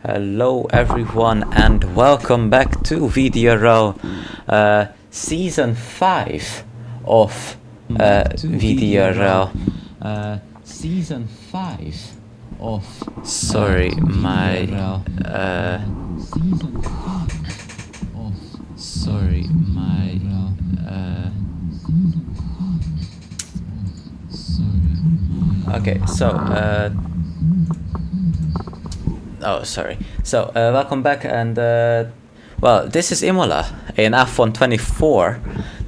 Hello everyone and welcome back to VDRL Season 5 of VDRL. Season 5 of Sorry, my Season 5 of sorry, my okay, so oh, sorry. So, welcome back, and well, this is Imola in F1 24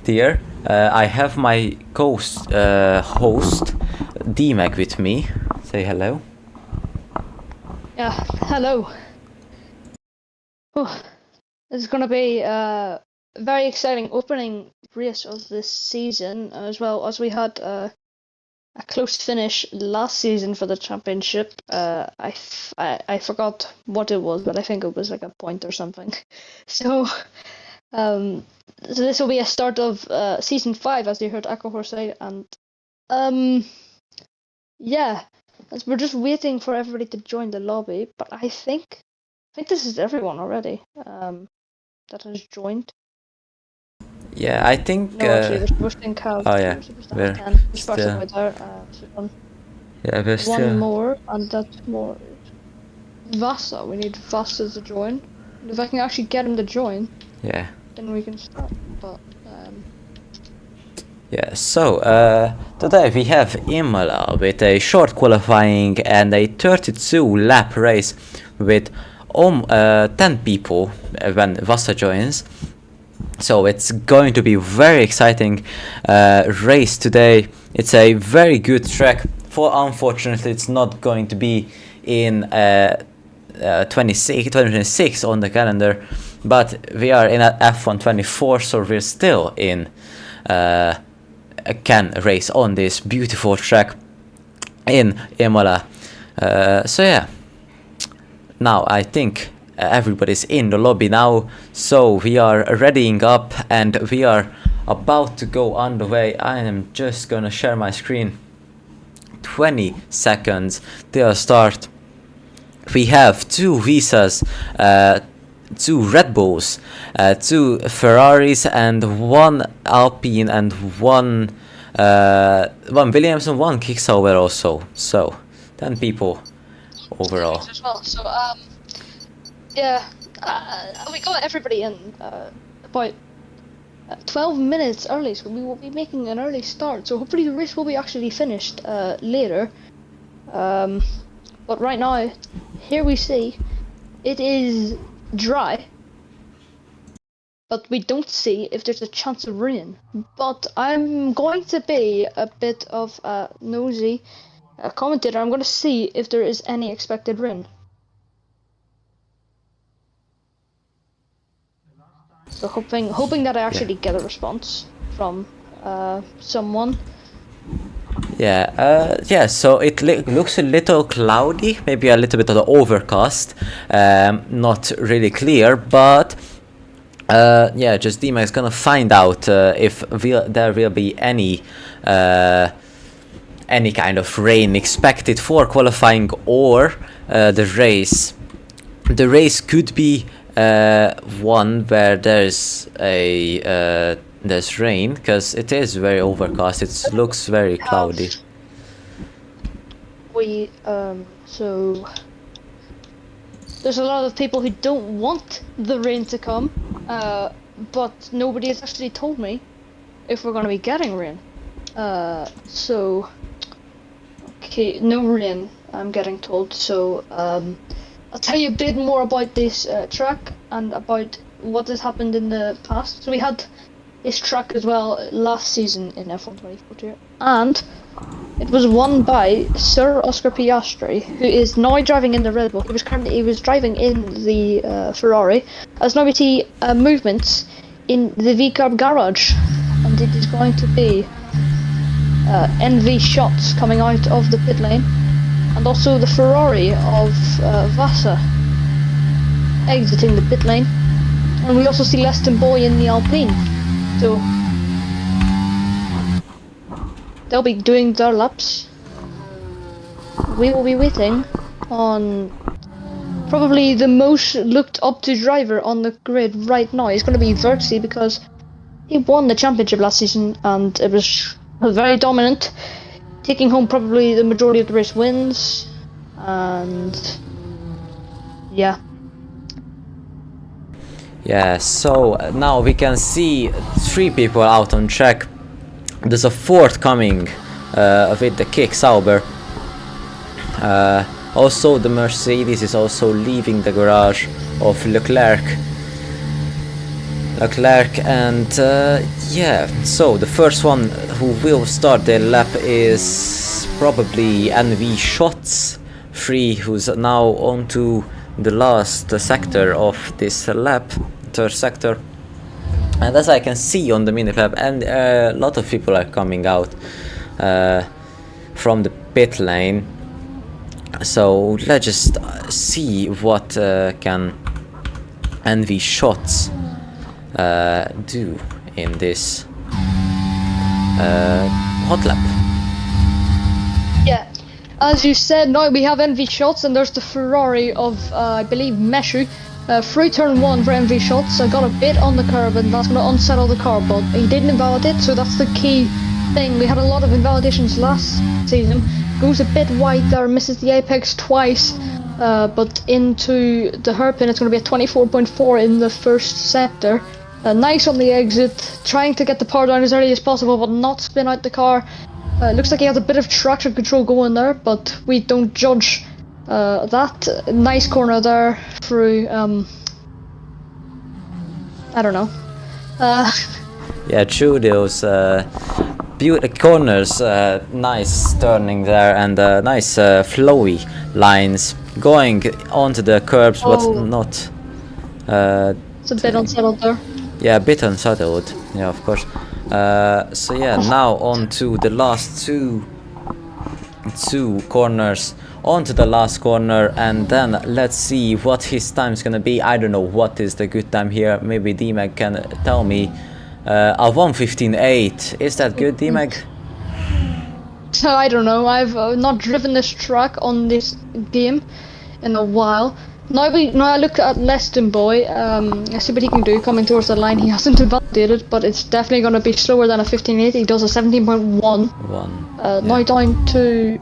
tier. I have my host DMAG with me. Say hello. Yeah, hello. Oh, this is gonna be a very exciting opening race of this season, as well as we had a close finish last season for the championship. I forgot what it was, but I think it was like a point or something. So, so this will be a start of season 5, as you heard Akohor say, and yeah, as we're just waiting for everybody to join the lobby. But I think this is everyone already that has joined. Yeah, I think. No, actually, we're still in Cal. Oh yeah, we're still. Yeah, we're still. One more, and that's more. Vasa, we need Vasa to join. And if I can actually get him to join, Yeah. then we can start. But Yeah, so today we have Imola with a short qualifying and a 32 lap race with 10 people when Vasa joins. So it's going to be very exciting race today. It's a very good track. Unfortunately, it's not going to be in 2026 on the calendar, but we are in F1 24, so we're still in can race on this beautiful track in Imola. So yeah, now I think everybody's in the lobby now, so we are readying up and we are about to go on the way. I am just gonna share my screen. 20 seconds till start. We have two Visas, two Red Bulls, two Ferraris, and one Alpine, and one Williams, and one Kicksauber also. So 10 people overall. as well. So yeah, we got everybody in about 12 minutes early, so we will be making an early start. So hopefully the race will be actually finished later. But right now, here we see it is dry, but we don't see if there's a chance of rain. But I'm going to be a bit of a nosy commentator. I'm going to see if there is any expected rain. So hoping that I actually get a response from someone. Yeah, so it looks a little cloudy, maybe a little bit of the overcast, not really clear, but yeah, just DMAG is gonna find out if there will be any kind of rain expected for qualifying or the race. The race could be one where there's rain, because it is very overcast. It looks very cloudy. So there's a lot of people who don't want the rain to come, but nobody has actually told me if we're going to be getting rain. So okay, no rain, I'm getting told. So I'll tell you a bit more about this track and about what has happened in the past. So we had this track as well last season in F1 24, and it was won by Sir Oscar Piastri, who is now driving in the Red Bull. He was driving in the Ferrari. As now we see movements in the VCARB garage, and it is going to be NV shots coming out of the pit lane, and also the Ferrari of Vasa exiting the pit lane, and we also see Leston Boy in the Alpine. So they'll be doing their laps. We will be waiting on probably the most looked up to driver on the grid right now is going to be Verxy, because he won the championship last season and it was very dominant, taking home probably the majority of the race wins, and yeah. Yeah, so now we can see 3 people out on track. There's a 4th coming with the kick Sauber. Also the Mercedes is also leaving the garage of Leclerc, and yeah, so the first one who will start their lap is probably NV Shots 3, who's now onto the last sector of this lap, 3rd sector. And as I can see on the minimap, and a lot of people are coming out from the pit lane. So let's just see what can NV Shots do in this hot lap. Yeah, as you said, now we have NV Shots, and there's the Ferrari of I believe Meshu. Free turn 1 for NV Shots. I got a bit on the curb, and that's going to unsettle the car, but he didn't invalidate, so that's the key thing. We had a lot of invalidations last season. Goes a bit wide there, misses the apex twice, but into the hairpin. It's going to be a 24.4 in the 1st sector. Nice on the exit, trying to get the power down as early as possible, but not spin out the car. Looks like he has a bit of traction control going there, but we don't judge that. Nice corner there through, I don't know. Yeah, through those beautiful corners, nice turning there, and nice flowy lines going onto the curbs, but not. It's a bit unsettled there. Yeah, a bit unsettled. Yeah, of course. So yeah, now on to the last two corners. Onto the last corner, and then let's see what his time's gonna be. I don't know what is the good time here. Maybe DMAG can tell me. A 1:15.8. Is that good, DMAG? So I don't know. I've not driven this track on this game in a while. Now I look at Leston Boy. I see what he can do coming towards the line. He hasn't invalidated, but it's definitely going to be slower than a 15.8. He does a 17.1. Now down to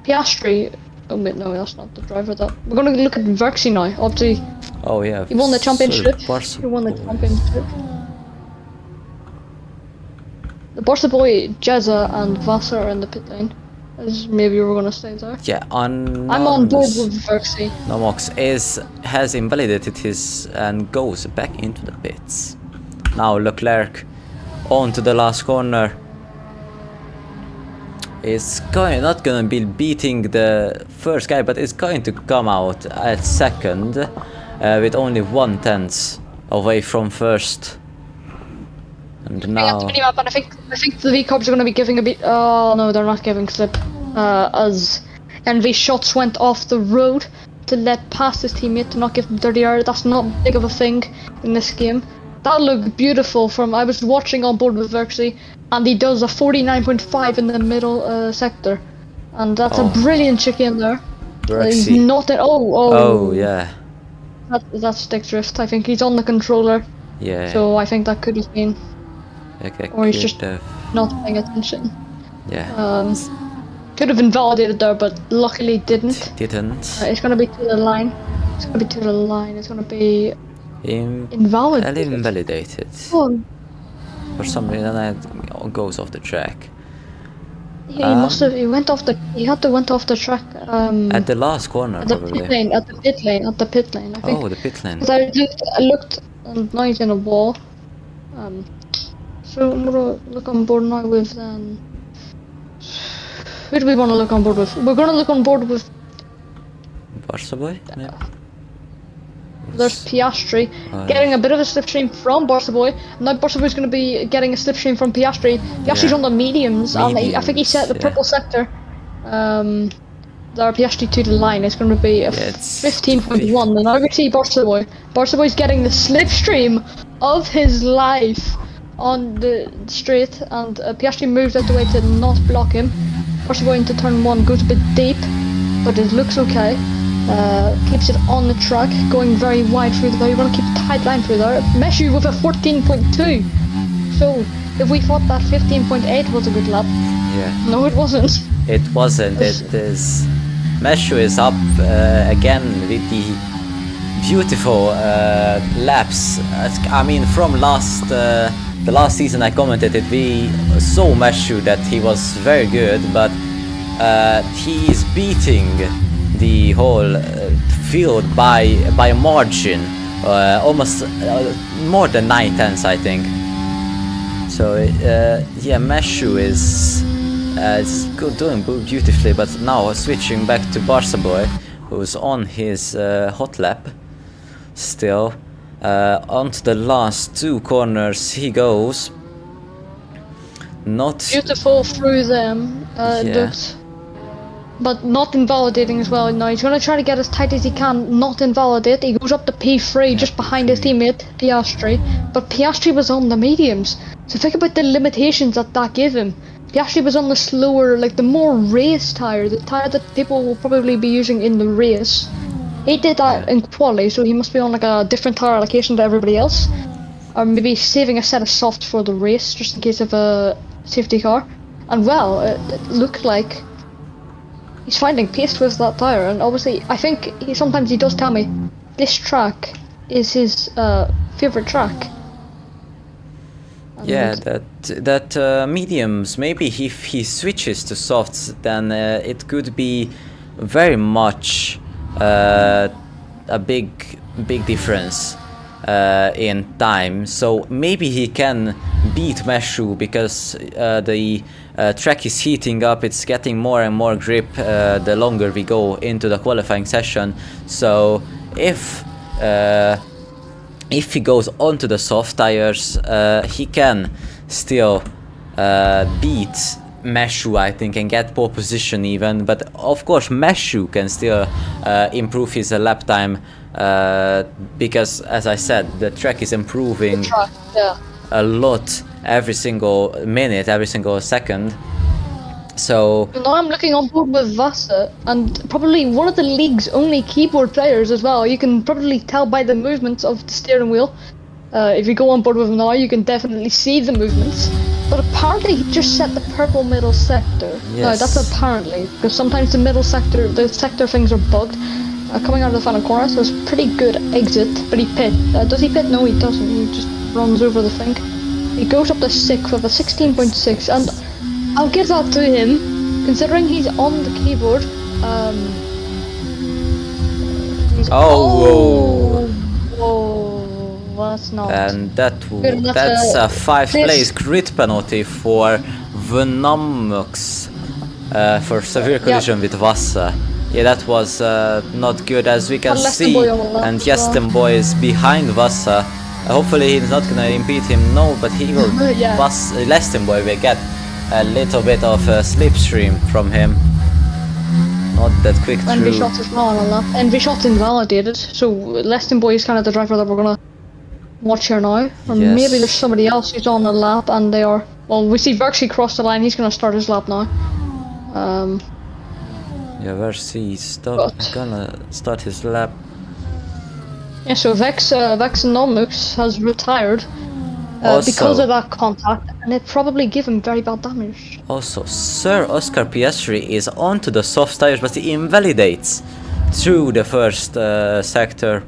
Piastri. Oh wait, no, that's not the driver. That we're going to look at Verxy now. Obviously, oh yeah, he won the championship. He won the championship. The Barca boy, Jezza and Vassar are in the pit lane. As maybe you were gonna stay there. Yeah, I'm on board with Verxy. Nomox has invalidated his and goes back into the pits. Now Leclerc on to the last corner. It's not gonna be beating the first guy, but it's going to come out at second with only 1/10 away from first. And now I think the V-Cubs are going to be giving a bit. Oh no, they're not giving slip. As NV Shots went off the road to let past his teammate to not give him 30 yards. That's not big of a thing in this game. That looked beautiful from. I was watching on board with Verxy, and he does a 49.5 in the middle sector, and that's a brilliant chicane there. He's not at Oh yeah. That's stick drift. I think he's on the controller. Yeah. So I think that could have been. Okay, or he's just not paying attention. Yeah. Could have invalidated there, but luckily didn't. It's gonna be to the line. It's gonna be to the line. It's gonna be invalidated. Oh. For some reason, it goes off the track. Yeah, he must have. He went off the. He had to went off the track. At the last corner, at the probably. Pit lane. At the pit lane. At the pit lane. I think. Oh, the pit lane. I looked, and now he's in a wall. So I'm gonna look on board now with who do we want to look on board with? We're gonna look on board with Barca boy. There's Piastri getting a bit of a slipstream from Barca boy. Now Barca boy's gonna be getting a slipstream from Piastri. Piastri's on the mediums, and I think he set the purple sector. There, Piastri to the line. It's gonna be a 15.1. And now we see Barca boy. Barca boy's getting the slipstream of his life on the straight, and Piastri moves out the way to not block him. Barca boy into turn 1, goes a bit deep, but it looks okay. keeps it on the track, going very wide through there. You want to keep a tight line through there. Meshu with a 14.2. So if we thought that 15.8 was a good lap, Yeah. no, it wasn't. It wasn't. It is. Meshu is up again with the beautiful laps. I mean, from the last season I commented it, we saw Meshu that he was very good, but he is beating the whole field by a margin, almost more than 9/10, I think. So yeah, Meshu is doing beautifully, but now switching back to Barca Boy, who's on his hot lap still. Onto the last two corners he goes. Not Beautiful through them, but not invalidating as well. Now he's going to try to get as tight as he can, not invalidate. He goes up to P3 just behind his teammate Piastri, but Piastri was on the mediums. So think about the limitations that gave him. Piastri was on the slower, like the more race tyre, the tyre that people will probably be using in the race. He did that in quali, so he must be on like a different tyre allocation to everybody else. Or maybe saving a set of softs for the race, just in case of a safety car. And well, it looked like he's finding pace with that tyre, and obviously, I think sometimes he does tell me this track is his favourite track. And yeah, that mediums. Maybe if he switches to softs, then it could be very much a big difference in time. So maybe he can beat Meshu because the track is heating up. It's getting more and more grip the longer we go into the qualifying session. So if he goes onto the soft tires, he can still beat Meshu, I think, and get pole position even. But of course Meshu can still improve his lap time because, as I said, the track is improving a lot every single minute, every single second. So now I'm looking on board with Vasa, and probably one of the league's only keyboard players as well. You can probably tell by the movements of the steering wheel. If you go on board with him now, you can definitely see the movements. But apparently he just set the purple middle sector. Yes. No, that's apparently, because sometimes the middle sector, the sector things are bugged. Coming out of the final corner, so it's a pretty good exit, but he pit. Does he pit? No, he doesn't. He just runs over the thing. He goes up to 6th with a 16.6, and I'll give that to him, considering he's on the keyboard. Whoa, that's not. And that's a 5th-place grid penalty for Venomux for severe collision with Vasa. Yeah, that was not good, as we can see. And Boy is behind Vasa. Hopefully he's not gonna impede him. No, but he will. Boy will get a little bit of a slipstream from him. Not that quick through. And V-Shot as well on a lap. And V-Shot's invalidated, so Boy is kind of the driver that we're gonna watch here now. Or maybe there's somebody else who's on a lap and they are. Well, we see Verxy cross the line. He's gonna start his lap now. Yeah, Verxy gonna start his lap. Yeah, so Vex Nomux has retired because of that contact, and it probably gave him very bad damage. Also, Sir Oscar Piastri is onto the soft tires, but he invalidates through the first sector.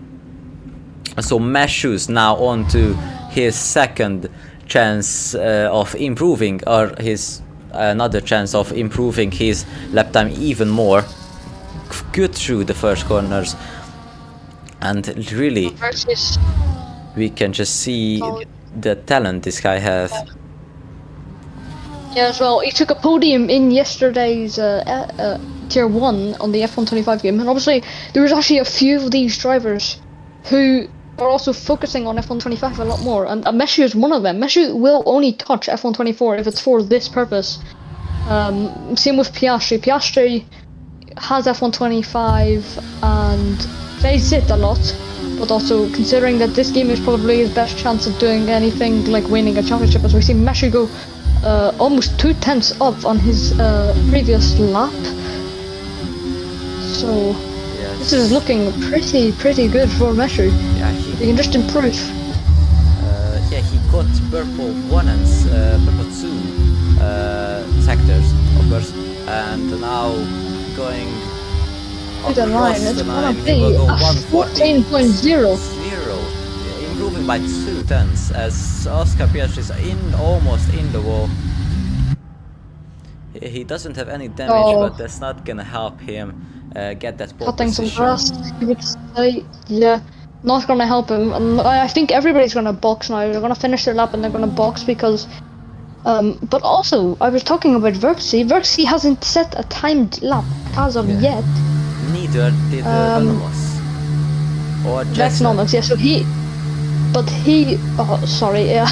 So Meshu's now onto his second chance of improving, or his another chance of improving his lap time even more. Good through the first corners, and really we can just see the talent this guy has. Yeah, as well, he took a podium in yesterday's tier 1 on the F125 game, and obviously there was actually a few of these drivers who are also focusing on F125 a lot more, and Meshu is one of them. Meshu will only touch F124 if it's for this purpose. Same with Piastri. Piastri has F125 and plays it a lot, but also considering that this game is probably his best chance of doing anything like winning a championship, as we see Meshu go almost 2/10 up on his previous lap. So Yes. This is looking pretty good for Meshu. Yeah, You can just improve. yeah, he got purple 1 and purple 2 sectors, of course, and now going The line, across it's the gonna line, he be will go a 14.0. 1:14.0, improving by 2 tenths as Oscar Piastri is almost in the wall. He doesn't have any damage, Oh. but that's not gonna help him get that pole Cutting some position. grass, you would say. Yeah, not gonna help him. And I think everybody's gonna box now. They're gonna finish their lap and they're gonna box because. But also, I was talking about Verxy. Verxy hasn't set a timed lap as of yet. Neither did Venomous. Or just Vexnomics, yeah. So but he. Oh, sorry. Yeah,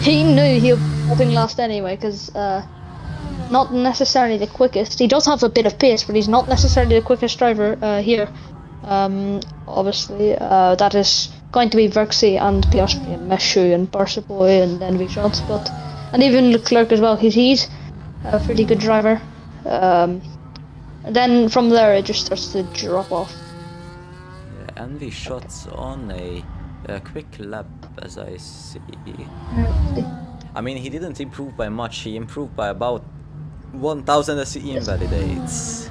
he knew he'll be putting last anyway because. Not necessarily the quickest. He does have a bit of pace, but he's not necessarily the quickest driver here. Obviously, that is going to be Verxy and Piastri and Meshu and Barsaboy and then V-Shots, and even Leclerc as well. He's a pretty good driver. Then from there it just starts to drop off. Yeah, and V-Shots on a quick lap, as I see. I mean, he didn't improve by much. He improved by about 1000 as he invalidates.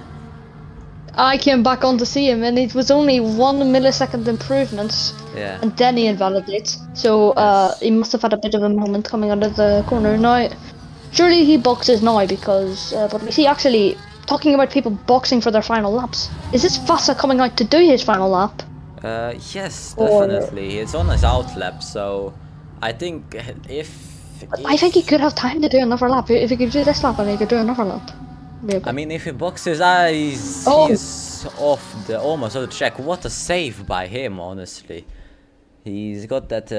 I came back on to see him and it was only 1 millisecond improvements. Yeah. And then he invalidates. So he must have had a bit of a moment coming out of the corner. Now, surely he boxes now because, but we see actually, talking about people boxing for their final laps. Is this Vasa coming out to do his final lap? Yes, definitely. It's on his out lap, so I think I think he could have time to do another lap. If he could do this lap and he could do another lap. Maybe. I mean, if he boxes eyes, he's almost off the track. What a save by him, honestly. He's got that.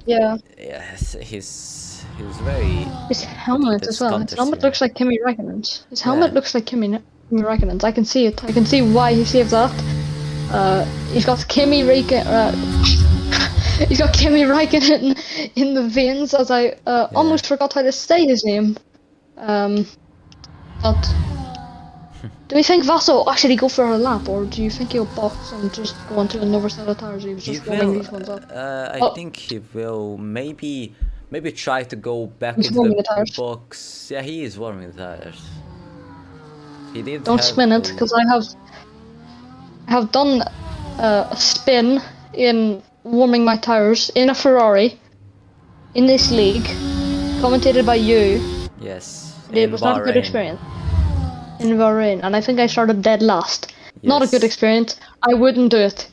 Yeah. Yes, he's very. His helmet as well. His helmet looks like Kimi Räikkönen's. His helmet looks like Kimi Räikkönen's. I can see it. I can see why he saved that. He's got Kimi Räikkönen. He's got Kimi Räikkönen in the veins, as I almost forgot how to say his name. But do we think Vasa will actually go for a lap, or do you think he'll box and just go onto another set of tires? He was just warming these ones up. I think he will maybe try to go back into the box. Yeah, he is warming the tires. He did. Don't spin it, because I have done a spin in warming my tires in a Ferrari in this league, commentated by you. Yes. It was not a good experience in Bahrain, and I think I started dead last. Yes. Not a good experience. I wouldn't do it.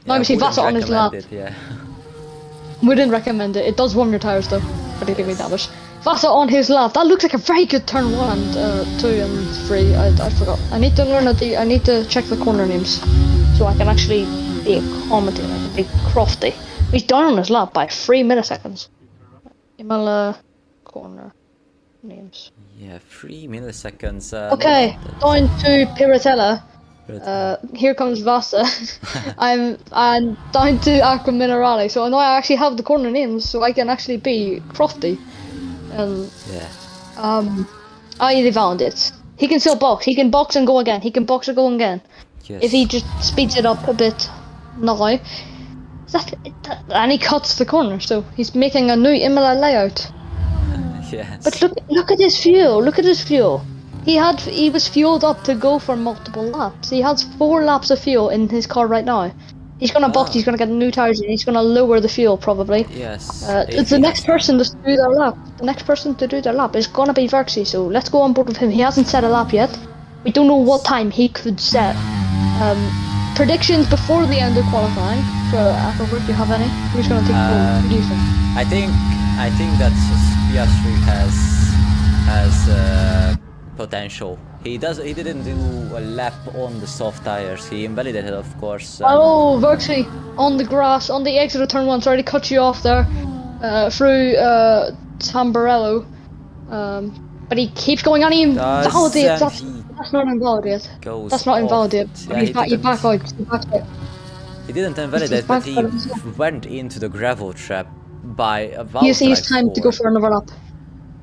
Now we see Vasa on his lap. Yeah. Wouldn't recommend it. It does warm your tires though, but it give me damage. Vasa on his lap. That looks like a very good turn 1 and 2 and 3. I forgot. I need to learn I need to check the corner names so I can actually be a commentator. I can be crafty. He's down on his lap by 3 milliseconds. Imola corner names. Yeah, 3 milliseconds. Okay, down to Piratella. Here comes Vasa. I'm down to Aqua Minerale, so now I actually have the corner names, so I can actually be crafty. They found it. He can still box. He can box and go again. He can box and go again. Yes. If he just speeds it up a bit now. And he cuts the corner, so he's making a new Imola layout. Yes. But look at his fuel. Look at his fuel. He was fueled up to go for multiple laps. He has 4 laps of fuel in his car right now. He's gonna box. He's gonna get new tires and he's gonna lower the fuel probably. Yes. It's the next person to do their lap. The next person to do their lap is gonna be Verxy. So let's go on board with him. He hasn't set a lap yet. We don't know what time he could set. Predictions before the end of qualifying for Akohor. Do you have any? Who's gonna take pole? What do you think? I think that Piastri has potential. He didn't do a lap on the soft tires. He invalidated, of course. Oh, Verxy on the grass on the exit of turn 1. Sorry to cut you off there. Through Tamburello. But he keeps going on. He invalidates. That's not invalidate. That's not invalidate. Yeah, He back out. He didn't invalidate, but he went into the gravel trap by about. He's time to go for another lap.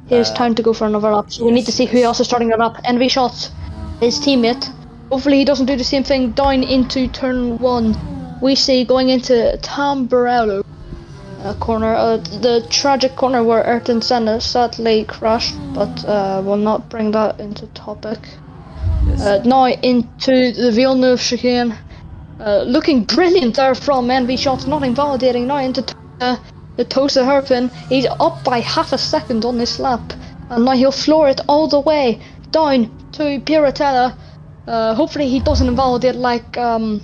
He has time to go for another lap. So we need to see who else is starting the lap. NV Shots, his teammate, Hopefully he doesn't do the same thing down into turn 1. We see going into Tamburello corner, the tragic corner where Ayrton Senna sadly crashed, but we'll not bring that into topic. Yes. Now into the Villeneuve chicane. Looking brilliant there from NV Shots, not invalidating. Now into the Tosa hairpin. He's up by half a second on this lap, and now he'll floor it all the way down to Piratella. Hopefully he doesn't invalidate like I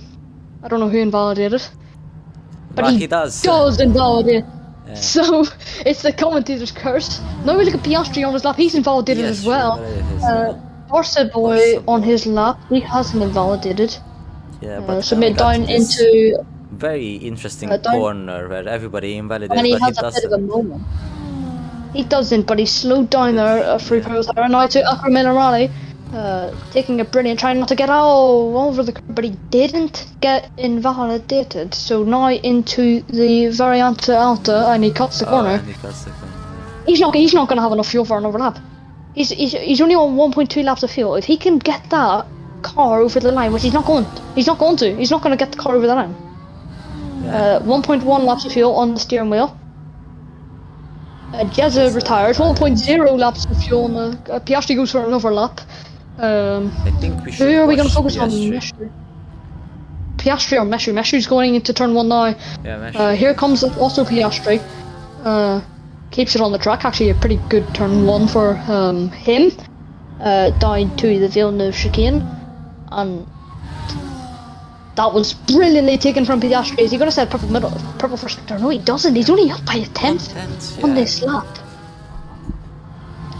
don't know who invalidated, but he does invalidate. Yeah. So it's the commentator's curse. Now we look at Piastri on his lap. He's invalidated as well. Barca Boy on his lap, he hasn't invalidated. Yeah, but so mid down into very interesting corner where everybody invalidates, and he but has he a doesn't. bit of a moment. He doesn't, but he's slowed down there through Pearl's and now to Akohor Rally, taking a brilliant, trying not to get all over the curve, but he didn't get invalidated. So now into the Variante Alta, and he cuts the corner. He's not going to have enough fuel for an overlap. He's only on 1.2 laps of fuel. If he can get that car over the line, which he's not going to get the car over the line. 1.1 laps of fuel on the steering wheel. Jezza retires. 1.0 laps of fuel on the Piastri goes for an overlap. I think we should. Who are we going to focus on? Piastri. Piastri or Meshu? Meshu's going into turn 1 now. Yeah, Meshu. Here comes also Piastri. Keeps it on the track. Actually, a pretty good turn 1 for him. Down to the Villeneuve chicane, and that was brilliantly taken from Piastri. Is he going to set purple first sector? No, he doesn't. He's only up by a tenth on this lap.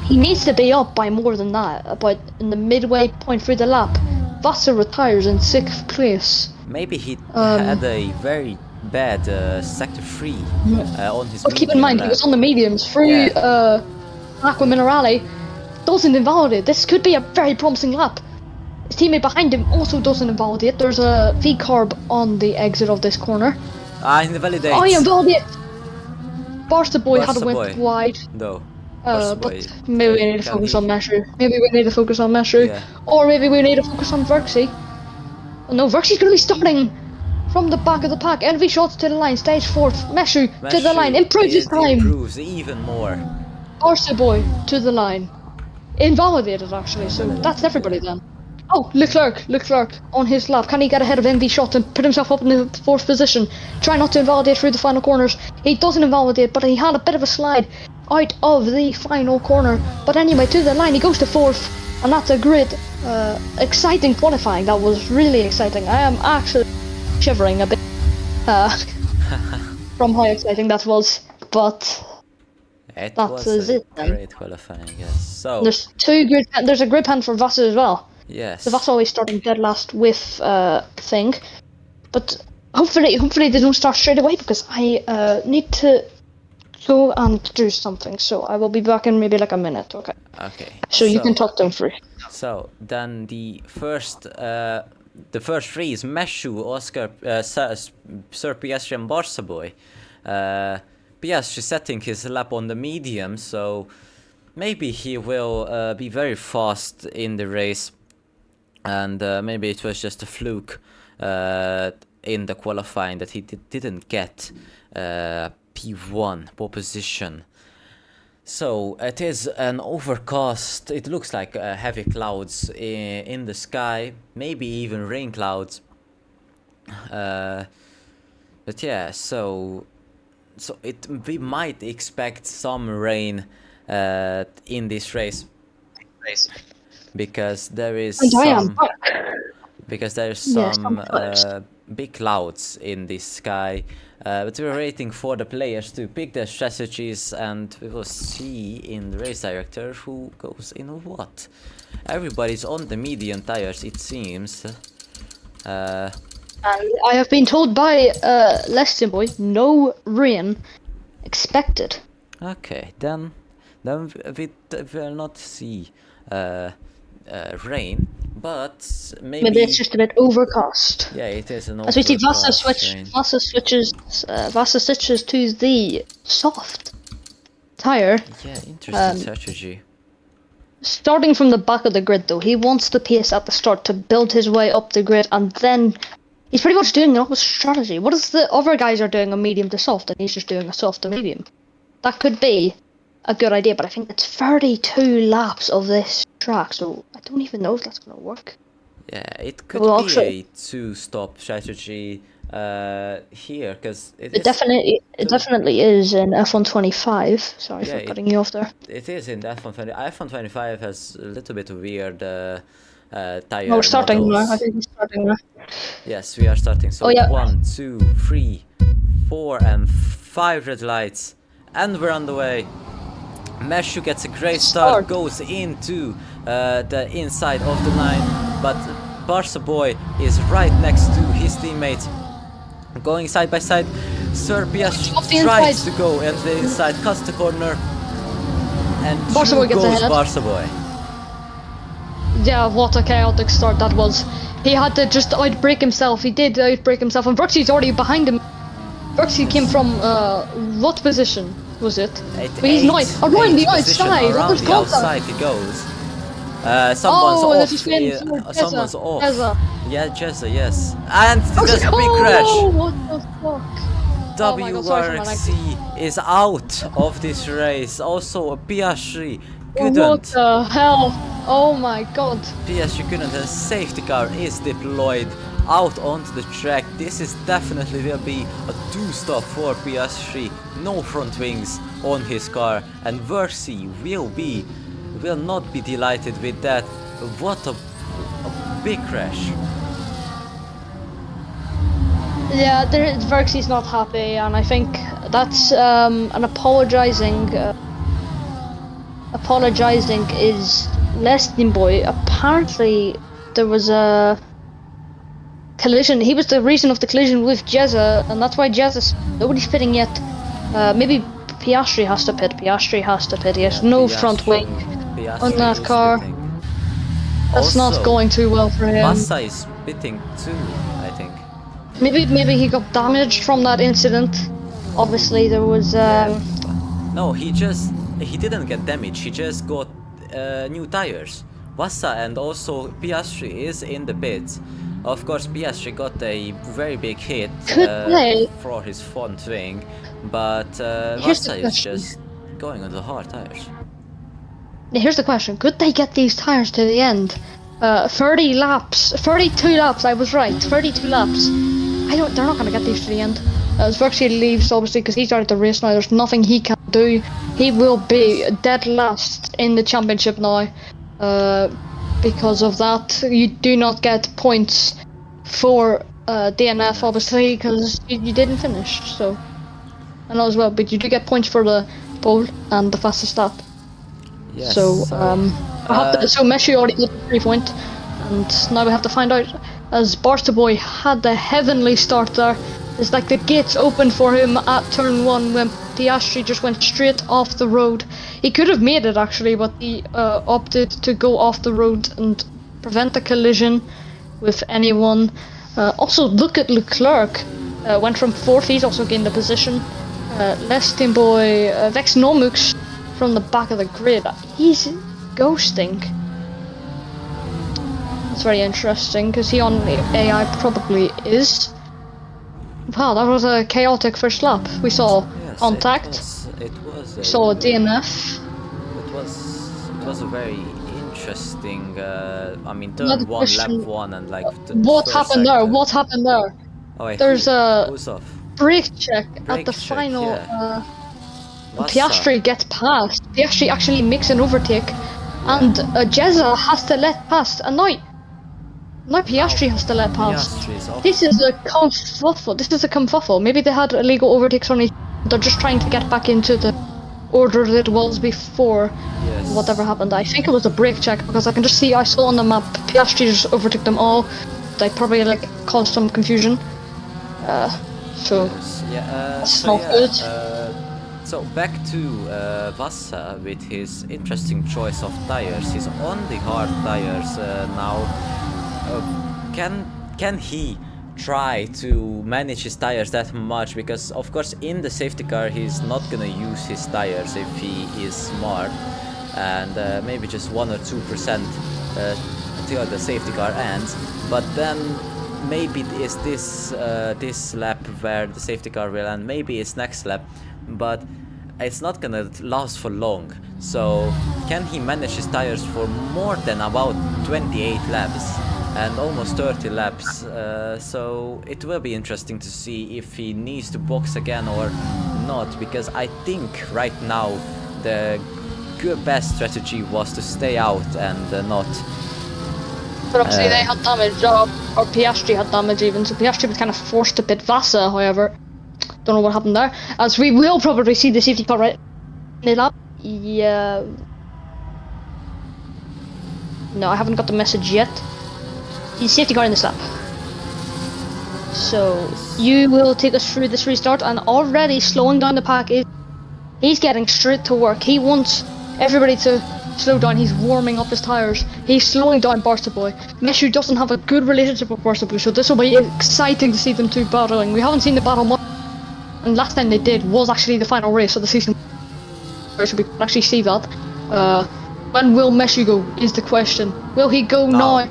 He needs to be up by more than that. But in the midway point through the lap, Vassar retires in 6th place. Maybe he had a very bad sector 3 on his. But keep in mind, he was on the mediums through Aqua Minerale. Doesn't invalidate. This could be a very promising lap. His teammate behind him also doesn't invalidate. There's a V-carb on the exit of this corner. Invalidate. Oh, he invalidates. Barca Boy had to went wide. No. But maybe we need to focus on Meshu. Yeah. Or maybe we need to focus on Verxy. Oh, no, Verxy's going to be starting from the back of the pack. NV Shots to the line. Stage 4th. Meshu to the line. Improves his time. Improves even more. Barca Boy to the line. Invalidated actually, so that's everybody then. Oh, Leclerc on his lap. Can he get ahead of NV Shot and put himself up in the 4th position? Try not to invalidate through the final corners. He doesn't invalidate, but he had a bit of a slide out of the final corner. But anyway, to the line, he goes to 4th, and that's a great, exciting qualifying. That was really exciting. I am actually shivering a bit from how exciting that was, but that was it then. Great qualifying, yes. So there's a grip hand for Vassar as well. Yes. So Vassar always starting dead last with thing, but hopefully they don't start straight away because I need to go and do something. So I will be back in maybe like a minute. Okay. Okay. So you can talk them free. So then the first 3 is Meshu, Oscar, Sir Piastri and Barca Boy. Piastri setting his lap on the medium, so maybe he will be very fast in the race, and maybe it was just a fluke in the qualifying that he didn't get P1 pole position. So it is an overcast. It looks like heavy clouds in the sky, maybe even rain clouds. But yeah, so we might expect some rain in this race because there is some big clouds in the sky. But we're waiting for the players to pick their strategies, and we will see in the race director who goes in what. Everybody's on the medium tires, it seems. And I have been told by Leston Boy, no rain expected. Okay, then we will not see rain, but maybe it's just a bit overcast. Yeah, it is an as we see Vassar switches to the soft tire. Yeah, interesting strategy. starting from the back of the grid though. He wants the pace at the start to build his way up the grid, and then he's pretty much doing the opposite strategy. What if the other guys are doing a medium to soft and he's just doing a soft to medium? That could be a good idea, but I think it's 32 laps of this track, so I don't even know if that's gonna work. Yeah, it could Well, be actually- a two-stop strategy here, because It definitely is in F125. Sorry Yeah, for cutting you off there. it is in the F120. F125 has a little bit weird tire No, we're starting now. models. I think we're starting now. Yes, we are starting. So Oh, yeah. 1, 2, 3, 4, and 5 red lights, and we're on the way. Meshu gets a great start, goes into the inside of the line, but Barca Boy is right next to his teammate, going side by side. Serbia Off the tries inside. to go and the inside, cuts the corner, and Barca through Boy gets goes ahead. Barca Boy. Yeah, what a chaotic start that was. He had to just outbreak himself. He did outbreak himself, and Brooksie's already behind him. Brooksy came from what position was it? But he's not around the outside. What Around was the contact? outside he goes. Someone's Oh, off. this is been Someone's off. Jezza. Yeah, Jezza, yes. And Oh, there's a big oh, crash. what the fuck? Oh my God, sorry for my WRXC is out of this race. Also, Piastri What couldn't. the hell? Oh my God. Piastri couldn't. And safety car is deployed out onto the track. This is definitely will be a two-stop for Piastri. No front wings on his car, and Versi will not be delighted with that. What a big crash. Yeah, Verxi's not happy, and I think that's an apologizing is less than boy. Apparently, there was a collision. He was the reason of the collision with Jezza, and that's why nobody's pitting yet. Maybe Piastri has to pit. He has no Piastri- front wing Piastri on that is car. pitting. That's Also, not going too well for him. Massa is pitting too, I think. Maybe he got damaged from that incident. Obviously, there was. No, he didn't get damage. He just got new tires. Vassa and also Piastri is in the pits. Of course, Piastri got a very big hit for his front wing, but Vassa is just going on the hard tires. Here's the question: could they get these tires to the end? 32 laps. I was right. 32 laps. They're not gonna get these to the end. As Verksy leaves, obviously, because he's out of the race now. There's nothing he can do. He will be dead last in the championship now. Because of that, you do not get points for DNF, obviously, because you didn't finish. So, and as well, but you do get points for the pole and the fastest lap. Yes, So Messi already got the 3 point, and now we have to find out. As Barca Boy had the heavenly start there, it's like the gates opened for him at turn 1 when Piastri just went straight off the road. He could have made it actually, but he opted to go off the road and prevent a collision with anyone. Also, look at Leclerc. Went from 4th, he's also gained a position. Less Team Boy Vex Nomux from the back of the grid. He's ghosting. It's very interesting because he on AI probably is. Wow, that was a chaotic first lap. We saw Yes, contact. It was. We saw a DNF. It was a very interesting. I mean, Another turn 1, question. lap 1, and like. What happened there? What happened there? Oh, wait, There's a who's off? brake check at Brake the check, final. yeah. Vassa. Piastri gets past. Piastri actually makes an overtake, and Jezza has to let past. And now Piastri has to let past. Piastri is off. This is a confuffle. Maybe they had illegal overtakes on each. They're just trying to get back into the order that it was before. Yes. Whatever happened. I think it was a brake check because I saw on the map Piastri just overtook them all. They probably caused some confusion. So Yes, yeah, that's so not yeah, good. So back to Vassa with his interesting choice of tires. He's on the hard tires now. Can he try to manage his tires that much? Because of course in the safety car he's not gonna use his tires if he is smart. and maybe just 1 or 2% until the safety car ends. But then maybe is this lap where the safety car will end, maybe it's next lap, but it's not gonna last for long. So can he manage his tires for more than about 28 laps and almost 30 laps? So it will be interesting to see if he needs to box again or not, because I think right now the best strategy was to stay out and not. But obviously they had damage, or Piastri had damage even, so Piastri was kind of forced to pit Vasa, however. Don't know what happened there. As we will probably see the safety car right in the lap. Yeah. No, I haven't got the message yet. The safety car in this lap. So, you will take us through this restart, and already slowing down the pack is... He's getting straight to work. He wants everybody to slow down. He's warming up his tires. He's slowing down Barca Boy. Meshu doesn't have a good relationship with Barca Boy, so this will be exciting to see them two battling. We haven't seen the battle much, and last time they did was actually the final race of the season, so we can actually see that. When will Meshu go is the question. Will he go now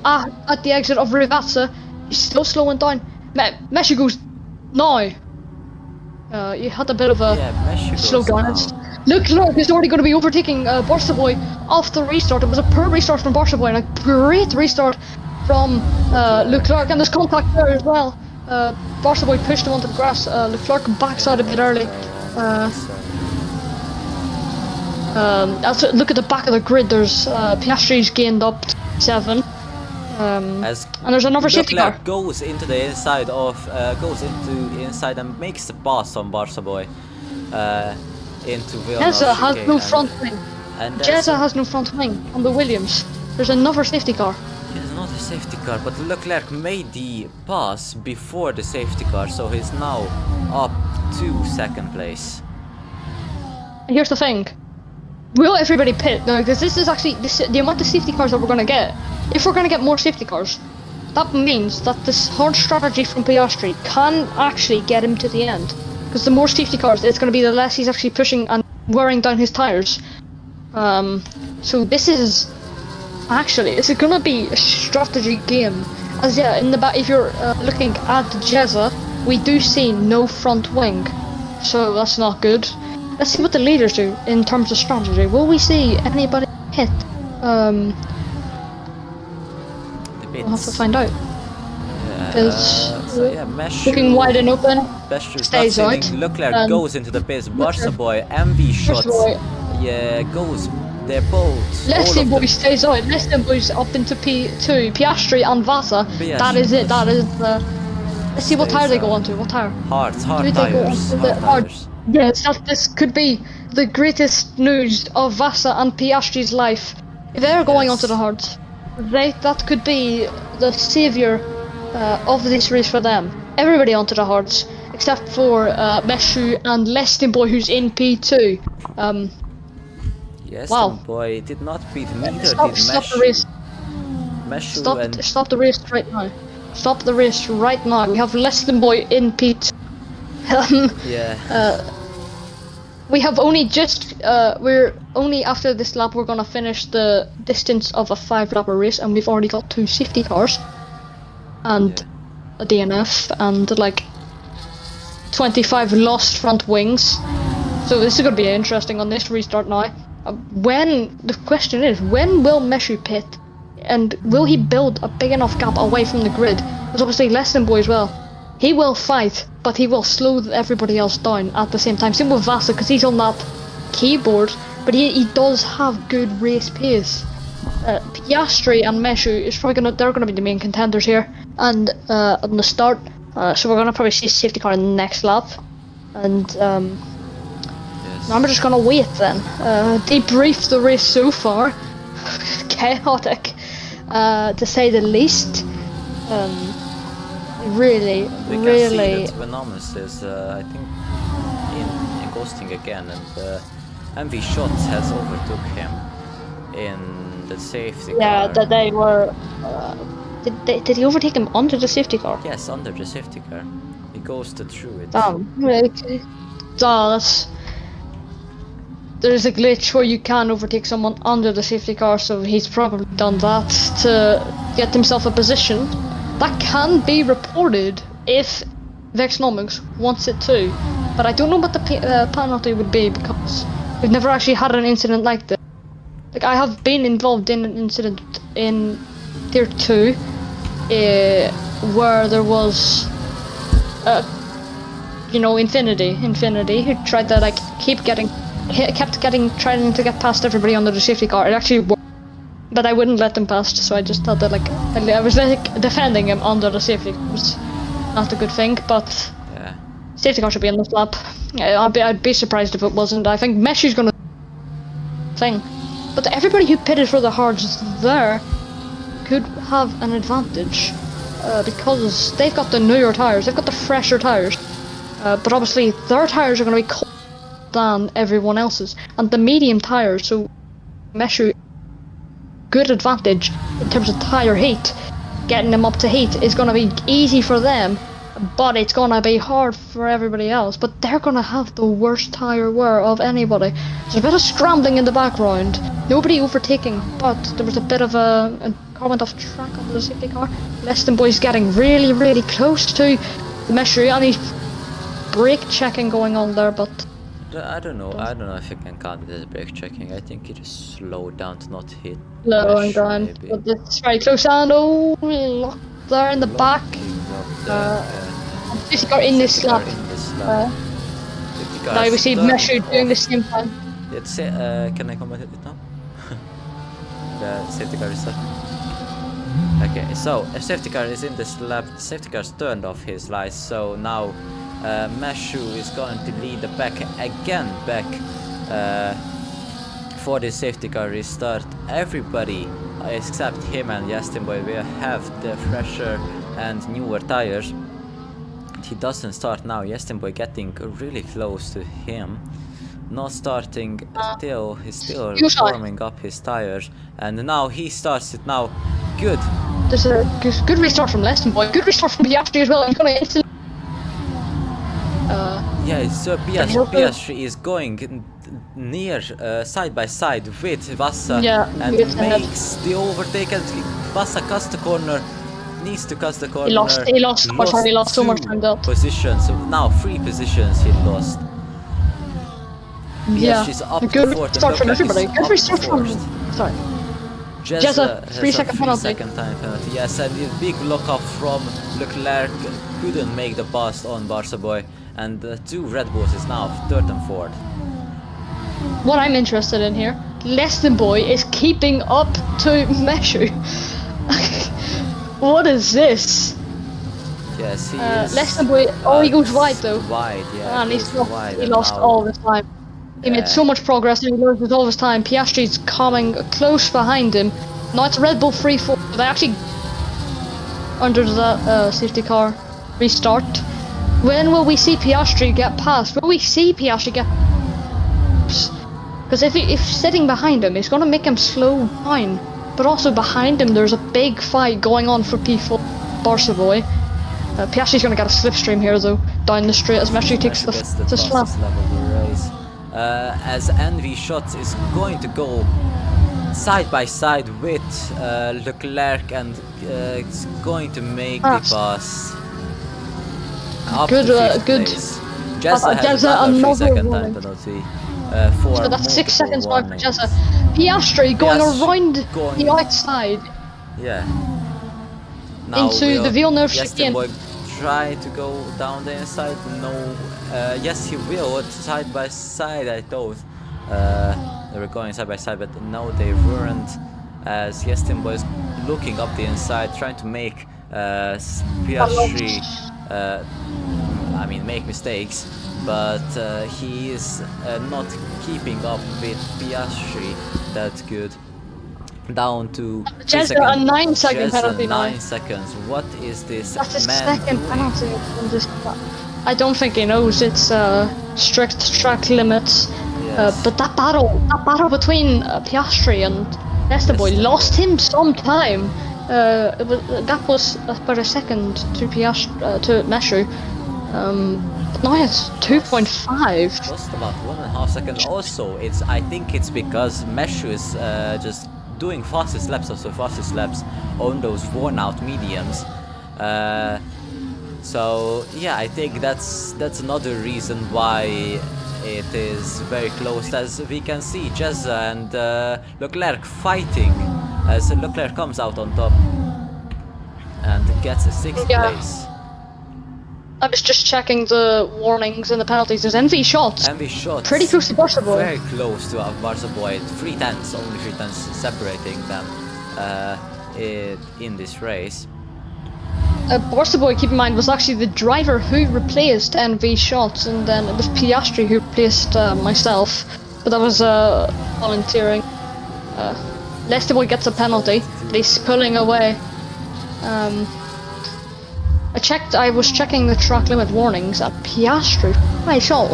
at the exit of Rivazza? He's still slowing down. Meshu goes now. You had a bit of a slow down. Look, he's already going to be overtaking Barca Boy off the restart. It was a poor restart from Barca Boy and a great restart from Leclerc, and there's contact there as well. Barca Boy pushed him onto the grass. Leclerc backs out a bit early. Look at the back of the grid. There's Piastri's gained up 7. And there's another safety car. Goes into the inside of inside and makes the pass on Barca Boy into Jezza has no front wing. Jezza has no front wing on the Williams. There's another safety car. There's another safety car, but Leclerc made the pass before the safety car, so he's now up to 2nd place. And here's the thing. Will everybody pit? No, because this is actually the amount of safety cars that we're going to get. If we're going to get more safety cars, that means that this hard strategy from Piastri can actually get him to the end. Because the more safety cars, it's going to be the less he's actually pushing and wearing down his tires. So this is going to be a strategy game. As in the back, if you're looking at Jezza, we do see no front wing, so that's not good. Let's see what the leaders do in terms of strategy. Will we see anybody hit? We'll have to find out. Looking wide and open. Stays out. Leclerc goes into the pits. Barca Boy, MV shots. Goes. They're both. Leslie Boy stays out. Leslie Boy's up into P2. Piastri and Vasa. That is it. That is the. Let's see what tire they go onto. What tire? Hard tires. Yes, this could be the greatest news of Vasa and Piastri's life. If they're going onto the hards, that could be the savior of this race for them. Everybody onto the hards, except for Meshu and Leston Boy, who's in P2. Yes, wow. Boy did not beat neither Stop the race. Stop the race right now. Stop the race right now. We have Leston Boy in P2. We have only just we're only after this lap we're gonna finish the distance of a 5-lapper race, and we've already got 2 safety cars and a DNF and like 25 lost front wings. So this is gonna be interesting on this restart now. The question is, when will Meshu pit, and will he build a big enough gap away from the grid? There's obviously Leston Boy as well. He will fight, but he will slow everybody else down at the same time. Same with Vasa, because he's on that keyboard, but he does have good race pace. Piastri and Meshu is probably they're gonna be the main contenders here, and on the start. So we're gonna probably see a safety car in the next lap, and now we're just gonna wait then. Debrief the race so far. Chaotic, to say the least. Really. Venomous is, I think, in ghosting again, and MV Shots has overtook him in the safety car. Yeah, that they were. Did he overtake him onto the safety car? Yes, under the safety car. He ghosted through it. Damn. there is a glitch where you can overtake someone under the safety car, so he's probably done that to get himself a position. That can be reported if Vexnomics wants it to, but I don't know what the penalty would be because we've never actually had an incident like this. Like, I have been involved in an incident in Tier 2 where there was Infinity who tried to like kept trying to get past everybody under the safety car. It actually worked, but I wouldn't let them past, so I just thought that like I was like defending him under the safety car. It was not a good thing, but Yeah. safety car should be on this lap. I'd be surprised if it wasn't. I think Meshu's gonna thing, but everybody who pitted for the hards there could have an advantage because they've got the newer tires, they've got the fresher tires, but obviously their tires are going to be colder than everyone else's, and the medium tires, so Meshu good advantage in terms of tire heat. Getting them up to heat is going to be easy for them, but it's going to be hard for everybody else. But they're going to have the worst tire wear of anybody. There's a bit of scrambling in the background, nobody overtaking, but there was a bit of a comment off track on the safety car. Leston Boy's getting really, really close to Meshu, and he's brake checking going on there, but I don't know if you can count it as brake checking. I think he just slowed down to not hit. slowing down. maybe. But it's very close, and locked there in the back. Safety car in this lap. Now we see Meshu doing the same thing. Can I comment it now? The safety car is okay, so a safety car is in this lap. The safety car's turned off his lights, so now Meshu is going to lead the pack again back for the safety car restart. Everybody except him and Justin Boy will have the fresher and newer tires. He doesn't start now. Justin Boy getting really close to him. Not starting still, he's still warming up his tires, and now he starts it now. Good. There's a good restart from Leston Boy. Good restart from Piastri as well. He's gonna instantly. Yeah, so Piastri is going near side by side with Vassa, and makes the overtake, and Vassa cuts the corner. Needs to cut the corner. He lost so much time there. Positions. So now 3 positions he lost. Yeah, she's up good to 4th. restart from everybody. Good restart from. Sorry. Jezza 3-second penalty. 3-second time penalty. Yes, and the big lockup from Leclerc couldn't make the pass on Barca Boy, and the 2 Red Bulls is now 3rd and 4th. What I'm interested in here, Leston Boy is keeping up to Meshu. What is this? Yes, he is. Leston Boy, he goes wide though. Wide, yeah. And he lost all his time. He made so much progress and he loses all his time. Piastri's coming close behind him. Now it's Red Bull 3-4. They actually under the safety car restart. When will we see Piastri get past? Will we see Piastri get? Because if sitting behind him, it's gonna make him slow down. But also behind him, there's a big fight going on for P4 Barca Boy. Piastri's gonna get a slipstream here though, down the straight as Messi takes the slap. As Envy Shots is going to go side by side with Leclerc, and it's going to make the pass. Good. Jezza has another 3-second time penalty. So that's 6 seconds mark for Jezza. Piastri going around the outside. Yeah. Now into the Villeneuve chicane. Boy try to go down the inside. No. Yes, he will. Side by side, I thought. They were going side by side, but no, they weren't. As Justin Boy is looking up the inside, trying to make Piastri, make mistakes, but he is not keeping up with Piastri that good. Down to just a 9-second penalty now. 9 seconds. What is this? That's his man second doing? penalty on this. I don't think he knows it's strict track limits. Yes. But that battle between Piastri and Leston Boy lost him some time. That was about a second to Meshu. Now it's 2.5. Just about 1.5 seconds. Also, I think it's because Meshu is just doing fastest laps after fastest laps on those worn out mediums. So yeah, I think that's another reason why it is very close. As we can see, Jezza and Leclerc fighting as Leclerc comes out on top and gets a 6th place. I was just checking the warnings and the penalties. There's MV shots. MV shots. Pretty close to Barca Boy. Very close to Barca Boy. 3 tenths, only 3 tenths separating them in this race. Barca Boy, keep in mind, was actually the driver who replaced NV shots, and then it was Piastri who replaced myself. But that was volunteering. Leicester Boy gets a penalty. He's pulling away. I was checking the track limit warnings at Piastri. I saw.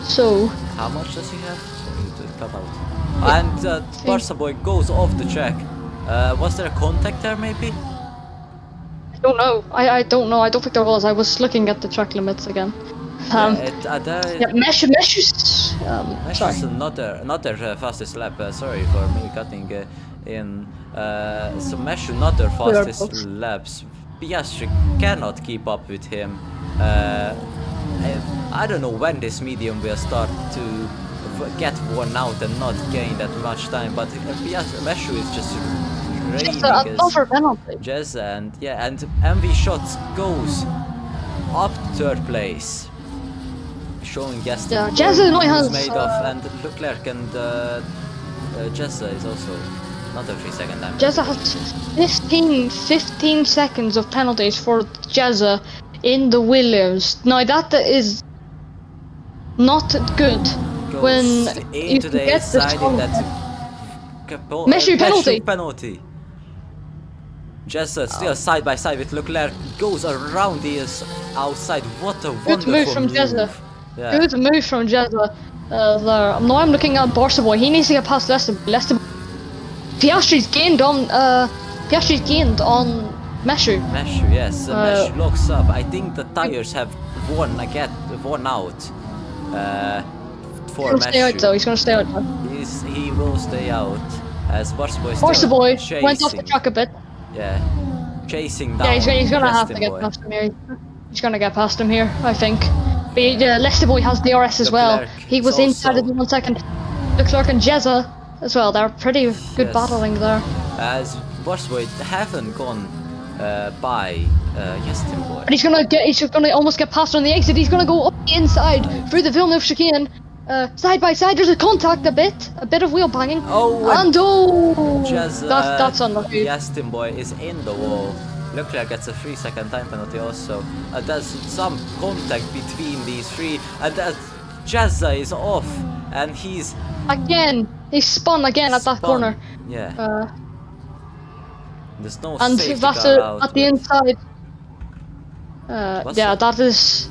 So. How much does he have? Sorry to cut out. And Barca Boy goes off the track. Was there a contact there, maybe? I don't know. I don't know. I don't think there was. I was looking at the track limits again. Mesh is. Sorry. Is another fastest lap. Sorry for me cutting in. So Mesh another fastest laps. Piastri cannot keep up with him. I don't know when this medium will start to get worn out and not gain that much time, but Mesh is just another penalty. Jezza and MV shots goes up 3rd place, showing Gaston Jezza who's made of, and Leclerc and Jezza is also another 3-second time. Jezza has 15 seconds of penalties for Jezza in the Williams. Now that is not good. Goes when into you the get inside in that Messi penalty. Jezza still side by side with Leclerc, goes around the outside. What a wonderful good move from Jezza. Yeah. Good move from Jezza. There. Now I'm looking at Barca Boy. He needs to get past Leicester. Piastri's gained on Meshu. Meshu, yes. Meshu locks up. I think the tires have worn out. For He'll stay out though. He's gonna stay out. He will stay out as Barca Boy went off the track a bit. Yeah, chasing down. Yeah, he's gonna have to get past him here. He's gonna get past him here, I think. But Leicester Boy has DRS as well. He was inside in 1 second. Leclerc and Jezza as well. They're pretty good battling there. As Barca Boy haven't gone by Justin Boy. But he's gonna almost get past on the exit. He's gonna go up the inside through the Villeneuve chicane. Side by side, there's a contact a bit of wheel banging. That's unlucky. Justin Boy is in the wall. Leclerc gets a 3-second time penalty also. There's some contact between these three, and Jezza is off, and he spun again at that corner. Yeah. There's no and safety that's car out at the inside. That is.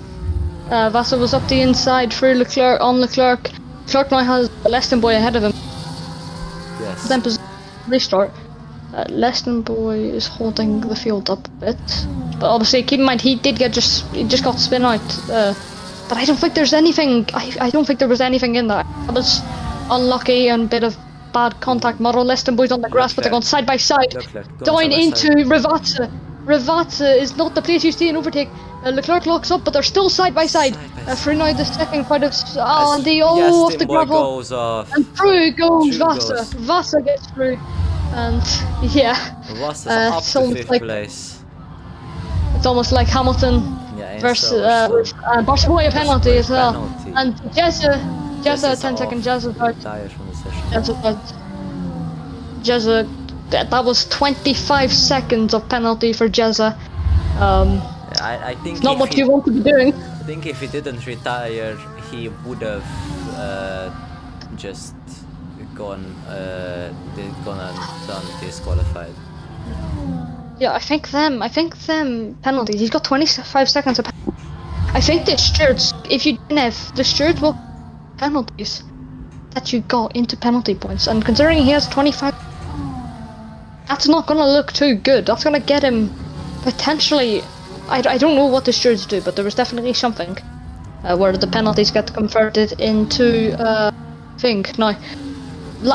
Vassar was up the inside through Leclerc on Leclerc. Leclerc now has Leston Boy ahead of him. Yes. Then restart. Leston Boy is holding the field up a bit, but obviously keep in mind he just got spin out. But I don't think there's anything. I don't think there was anything in that. It was unlucky and a bit of bad contact model. Leston Boy's on the grass, but they're going side by side. Down into Ravazza. Ravazza is not the place you see an overtake. Leclerc locks up, but they're still side by side. Through now the second part of off the gravel, and through goes Vassar. Vassar gets through, and Vassa's up to 5th place. It's almost like Hamilton versus Barca Boy a penalty as well. And Jezza 10-second Jezza out. Jezza, that was 25 seconds of penalty for Jezza. I think not what you want to be doing. I think if he didn't retire, he would have just gone and done disqualified. Yeah, I think them penalties. He's got 25 seconds of penalty. I think the stewards, if you didn't have the stewards, will penalties that you got into penalty points, and considering he has 25, that's not gonna look too good. That's gonna get him potentially I don't know what the stewards do, but there was definitely something where the penalties get converted into thing. Now,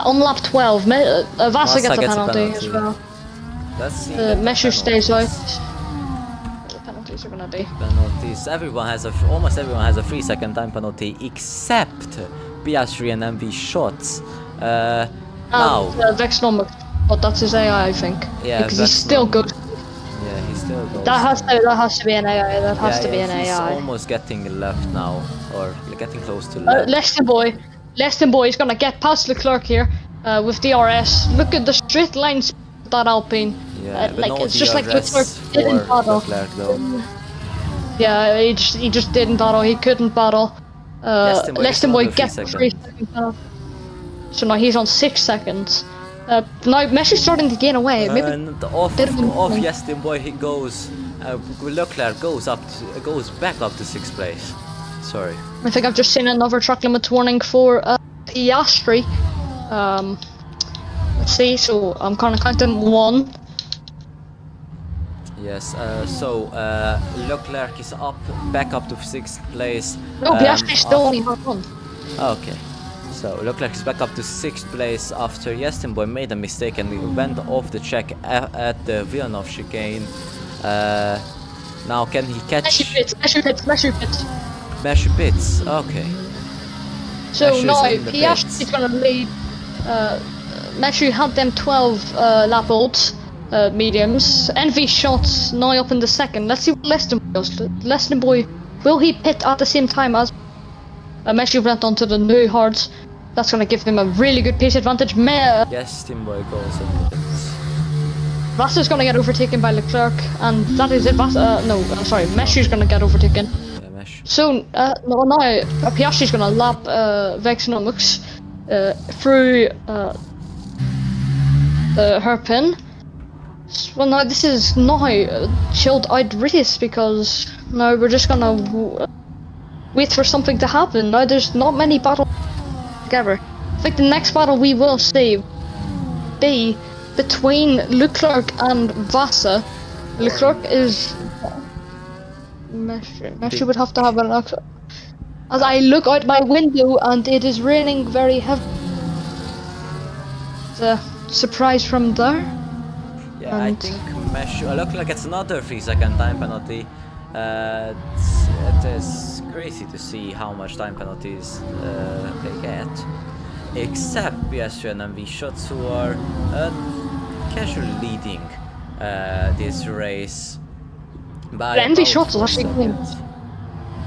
on lap 12, Vasa gets a penalty as well. Let's see. Meshu stays out. The penalties are gonna be. Penalties. Almost everyone has a 3-second time penalty except Piastri and MV Shots. Now. Vexnomic, but that's his AI, I think. Yeah, because he's still good. Yeah, he still goes. That has to be an AI. That has to be an he's AI. almost getting left now, or getting close to left. Leston boy is gonna get past Leclerc here with DRS. Look at the straight lines that Alpine. Yeah, but like no it's just like DRS Leclerc didn't battle. Leclerc, though. Yeah, he just didn't battle. He couldn't battle. Leston boy gets 3 seconds now. So now he's on 6 seconds. Now Messi's starting to gain away. Maybe and off Yestin boy he goes. Leclerc goes back up to 6th place. Sorry. I think I've just seen another track limits warning for Piastri. Let's see. So I'm kind of counting 1. Yes. So Leclerc is back up to 6th place. No, Piastri still only has 1. Okay. So Leclerc is back up to 6th place after Yestin boy made a mistake and he went off the track at the Villeneuve chicane. Now can he catch? Meshu pits. Okay. So Meshu's now in the Piastri is gonna lead. Meshu had them 12 lap olds, mediums. NV Shots now up in the 2nd. Let's see what Leston does. Leston boy, will he pit at the same time as Meshu went onto the new hards? That's gonna give him a really good pace advantage. Yestin boy goes in the pits. Vassa's gonna get overtaken by Leclerc, and that is it. Sorry, Meshu's gonna get overtaken. Yeah, Meshu. So now Piastri's gonna lap Vexnomics through the hairpin. Well, now this is now a chilled out race because now we're just gonna wait for something to happen. Now there's not many battles together. I think the next battle we will see be between Leclerc and Vasa. Leclerc is Meshu would have to have an accident. As I look out my window and it is raining very heavy. The surprise from there. Yeah, I think Meshu. Leclerc gets another 3-second time penalty. It is crazy to see how much time penalties they get. Except Piastri and MV Shots, who are casually leading this race. By MV Shots is actually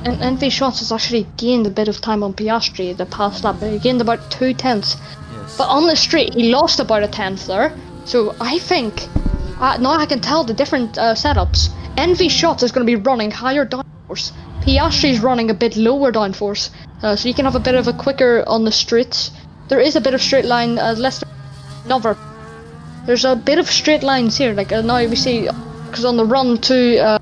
NV Shots has actually gained a bit of time on Piastri the past lap. He gained about 2 tenths. Yes. But on the straight, he lost about a tenth there. So I think now I can tell the different setups. NV Shots is going to be running higher downforce. Piastri's running a bit lower downforce. So you can have a bit of a quicker on the straights. There is a bit of straight line, less never. There's a bit of straight lines here. Like now we see, because on the run to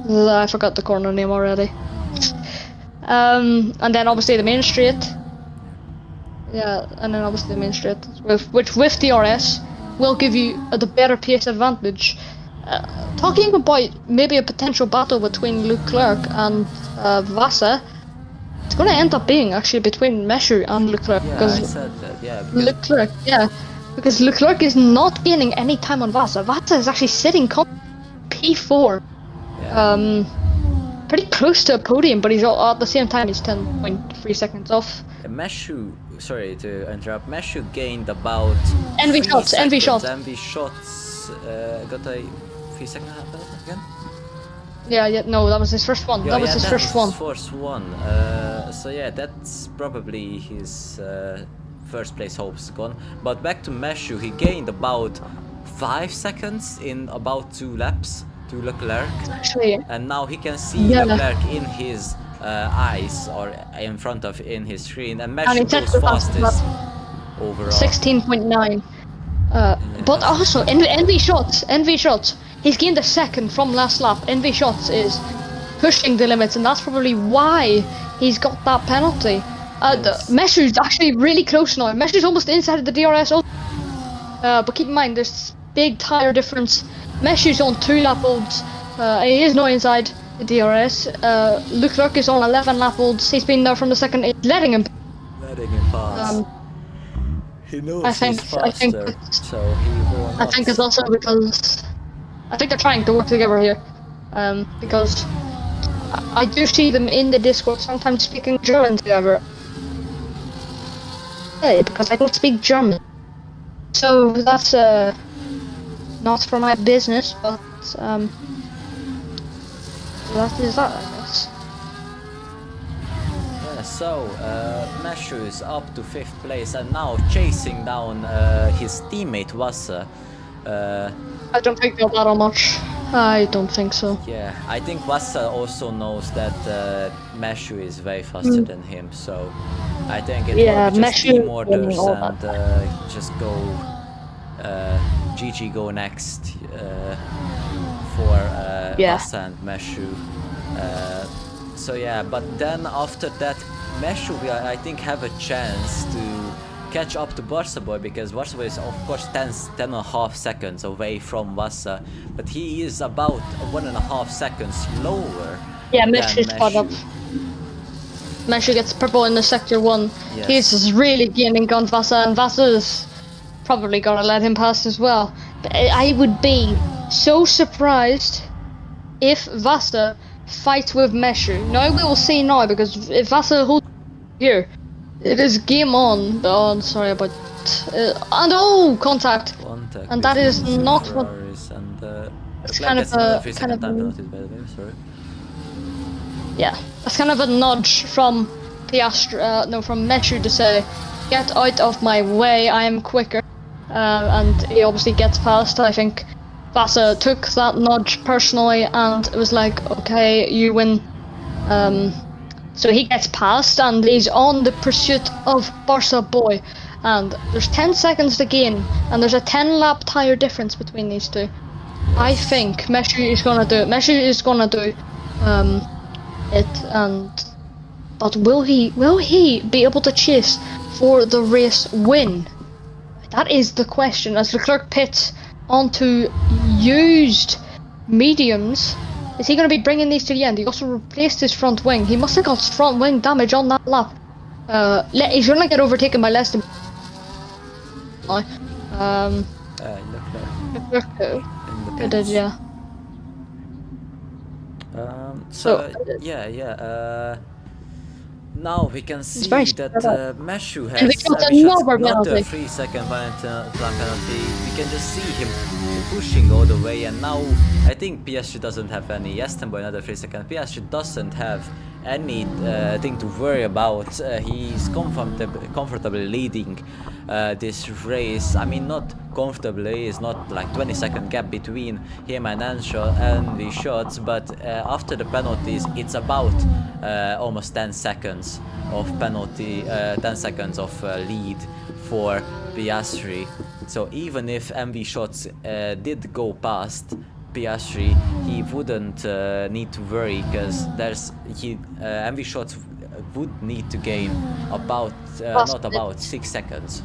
I forgot the corner name already. And then obviously the main straight. Yeah, and then obviously the main straight, which with DRS will give you the better pace advantage. Talking about maybe a potential battle between Leclerc and Vasa, it's going to end up being actually between Meshu and Leclerc. Yeah, because I said that. Yeah. Because Leclerc is not gaining any time on Vasa. Vasa is actually sitting P4. Yeah. Pretty close to a podium, but he's at the same time he's 10.3 seconds off. Meshu, sorry to interrupt. Meshu gained about NV Shots. NV Shots got a 3-second penalty again. Yeah, no, that was his first one. That was his first one. So yeah, that's probably his first place hopes gone. But back to Meshu, he gained about 5 seconds in about 2 laps to Leclerc. Actually, and now he can see Leclerc in his eyes or in front of in his screen, and Meshu goes fastest overall. 16.9. But also NV Shots. He's gained a second from last lap. NV Shots is pushing the limits, and that's probably why he's got that penalty. Yes. Meshu's actually really close now. Meshu's almost inside of the DRS. But keep in mind, there's big tire difference. Meshu's on 2 lap olds. He is not inside the DRS. Leclerc is on 11 lap olds. He's been there from the second. It's letting him pass. He knows I think so he will not. I think it's also because I think they're trying to work together here. Because I do see them in the Discord sometimes speaking German together. Hey, because I don't speak German. So that's not for my business, but that is that, I guess. Yeah, so Meshu is up to 5th place and now chasing down his teammate Wasser. I don't think they'll battle much. I don't think so. Yeah, I think Wasser also knows that Meshu is way faster than him, so I think it will be just team orders and just go GG go next for Wasser and Meshu. So yeah, but then after that Meshu will, I think, have a chance to catch up to Barca Boy, because Barca Boy is of course 10.5 seconds away from Wasser, but he is about 1.5 seconds lower. Yeah, Meshu's caught up. Meshu gets purple in the sector 1. Yes. He's really gaining on Wasser, and Wasser's probably gonna let him pass as well. But I would be so surprised if Wasser fights with Meshu. Now we will see now, because if Wasser holds here, it is game on. Oh, sorry about and oh, contact. And that is not what. And, it's kind of a yeah. That's kind of a nudge from Piastri, from Meshu to say, get out of my way, I am quicker. And he obviously gets past. I think Wasser took that nudge personally and it was like, okay, you win. So he gets past and he's on the pursuit of Barca Boy. And there's 10 seconds to gain and there's a 10 lap tire difference between these two. I think Meshu is gonna do it. Meshu is gonna do but will he be able to chase for the race win? That is the question. As Leclerc pits onto used mediums, is he going to be bringing these to the end? He also replaced his front wing. He must have got front wing damage on that lap. He's going to get overtaken by less than. Leclerc. He did, yeah. Now we can see that Meshu has another 3-second penalty. We can just see him pushing all the way, and now I think Piastri doesn't have any. Boy another 3-second. Piastri doesn't have any thing to worry about. He's comfortably leading this race. I mean, not comfortably, it's not like 20-second gap between him and the shots, but after the penalties it's about almost 10 seconds of penalty, 10 seconds of lead for Piastri. So even if MV shots did go past Piastri, he wouldn't need to worry, because MV shots would need to gain about not about 6 seconds.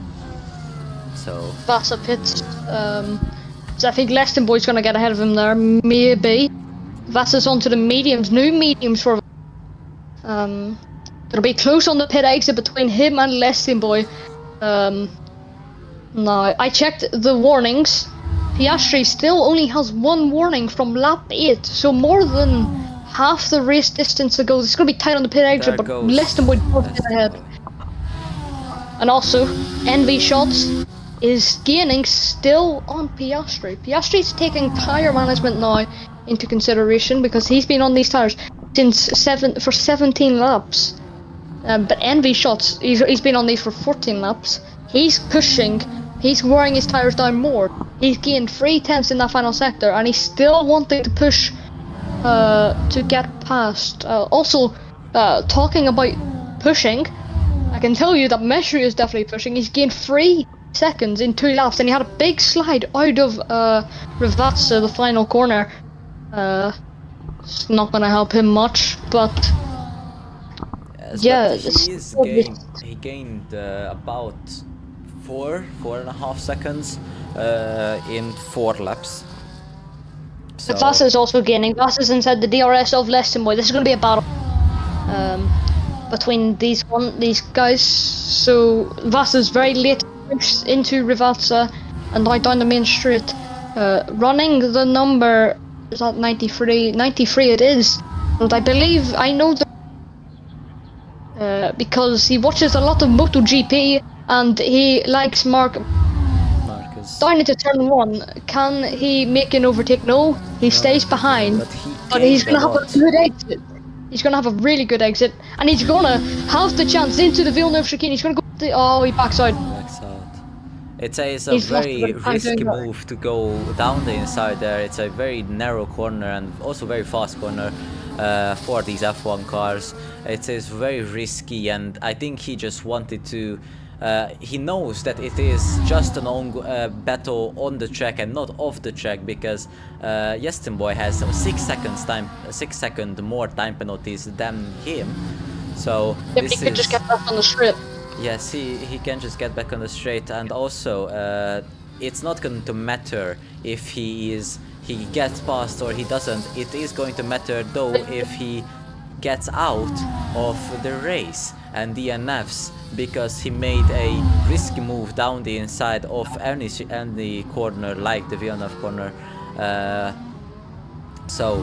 So Wasser pits. So I think Leston Boy's gonna get ahead of him there, maybe. Wasser's onto the mediums, new mediums for. It'll be close on the pit exit between him and Leston Boy. Now I checked the warnings. Piastri still only has 1 warning from lap 8, so more than half the race distance to go. It's gonna be tight on the pit exit, but Leston Boy does get ahead. And also, NV Shots is gaining still on Piastri. Piastri's taking tyre management now into consideration, because he's been on these tyres for 17 laps. But NV Shots, he's been on these for 14 laps. He's pushing, he's wearing his tyres down more. He's gained 3 tenths in that final sector, and he's still wanting to push to get past. Also, talking about pushing, I can tell you that Meshu is definitely pushing. He's gained 3 seconds in 2 laps, and he had a big slide out of Rivazza, the final corner. It's not gonna help him much, but yes, yeah, but he gained about 4.5 seconds in 4 laps. So Vasa is also gaining. Vasa's inside the DRS of Lestonboy. This is going to be a battle between these guys. So Vasa's very late into Rivazza and now down the main straight. Running the number, is that 93? 93 it is. And I believe, I know because he watches a lot of MotoGP and he likes Marcus. Down into turn 1, can he make an overtake? No, he stays behind, but he's gonna have a good exit. He's gonna have a really good exit, and he's gonna have the chance into the Villeneuve chicane. He's gonna go. Oh, he backs out. It's a very risky move to go down the inside there. It's a very narrow corner and also very fast corner for these F1 cars. It is very risky, and I think he just wanted to. He knows that it is just an battle on the track and not off the track, because Lestonboy has 6 second more time penalties than him. So yeah, he can just get back on the straight. Yes, he can just get back on the straight, and also it's not going to matter if he gets past or he doesn't. It is going to matter though if he gets out of the race and DNFs, because he made a risky move down the inside of any corner like the Villeneuve corner. So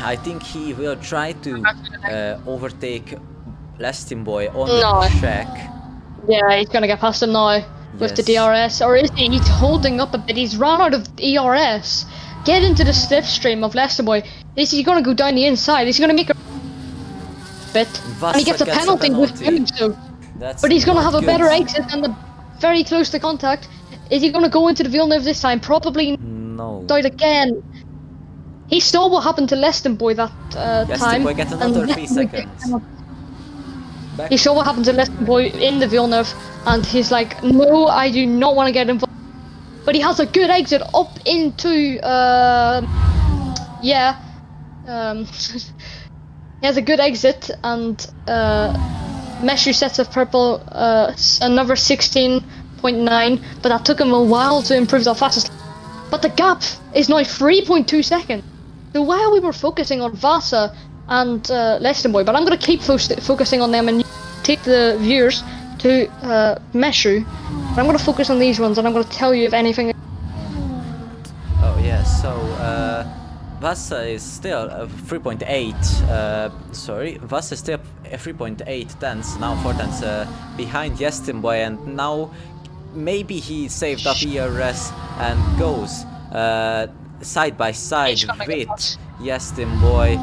I think he will try to overtake Lestonboy on the track. Yeah, he's gonna get past him now with the DRS, or is he? He's holding up a bit. He's run out of ERS. Get into the slipstream of Lestonboy. Is he gonna go down the inside? Is he gonna make a bit? And he gets a penalty with doing so. But he's gonna have a better exit and very close to contact. Is he gonna go into the Villeneuve this time? Probably no. Died again. He saw what happened to Lestonboy that time. Lestonboy gets another 3 seconds. He saw what happened to Lestonboy in the Villeneuve, and he's like, no, I do not want to get involved. But he has a good exit up into, he has a good exit, and Meshu sets a purple, another 16.9, but that took him a while to improve that fastest. But the gap is now 3.2 seconds. So while we were focusing on Vasa and Lestonboy, but I'm going to keep focusing on them and take the viewers to Meshu. But I'm going to focus on these ones, and I'm going to tell you if anything. Oh yeah, so Vasa is still 3.8. Vasa is still 3.8 tenths, now 4 tenths behind Lestonboy, and now maybe he saved up ERS and goes side by side with Lestonboy.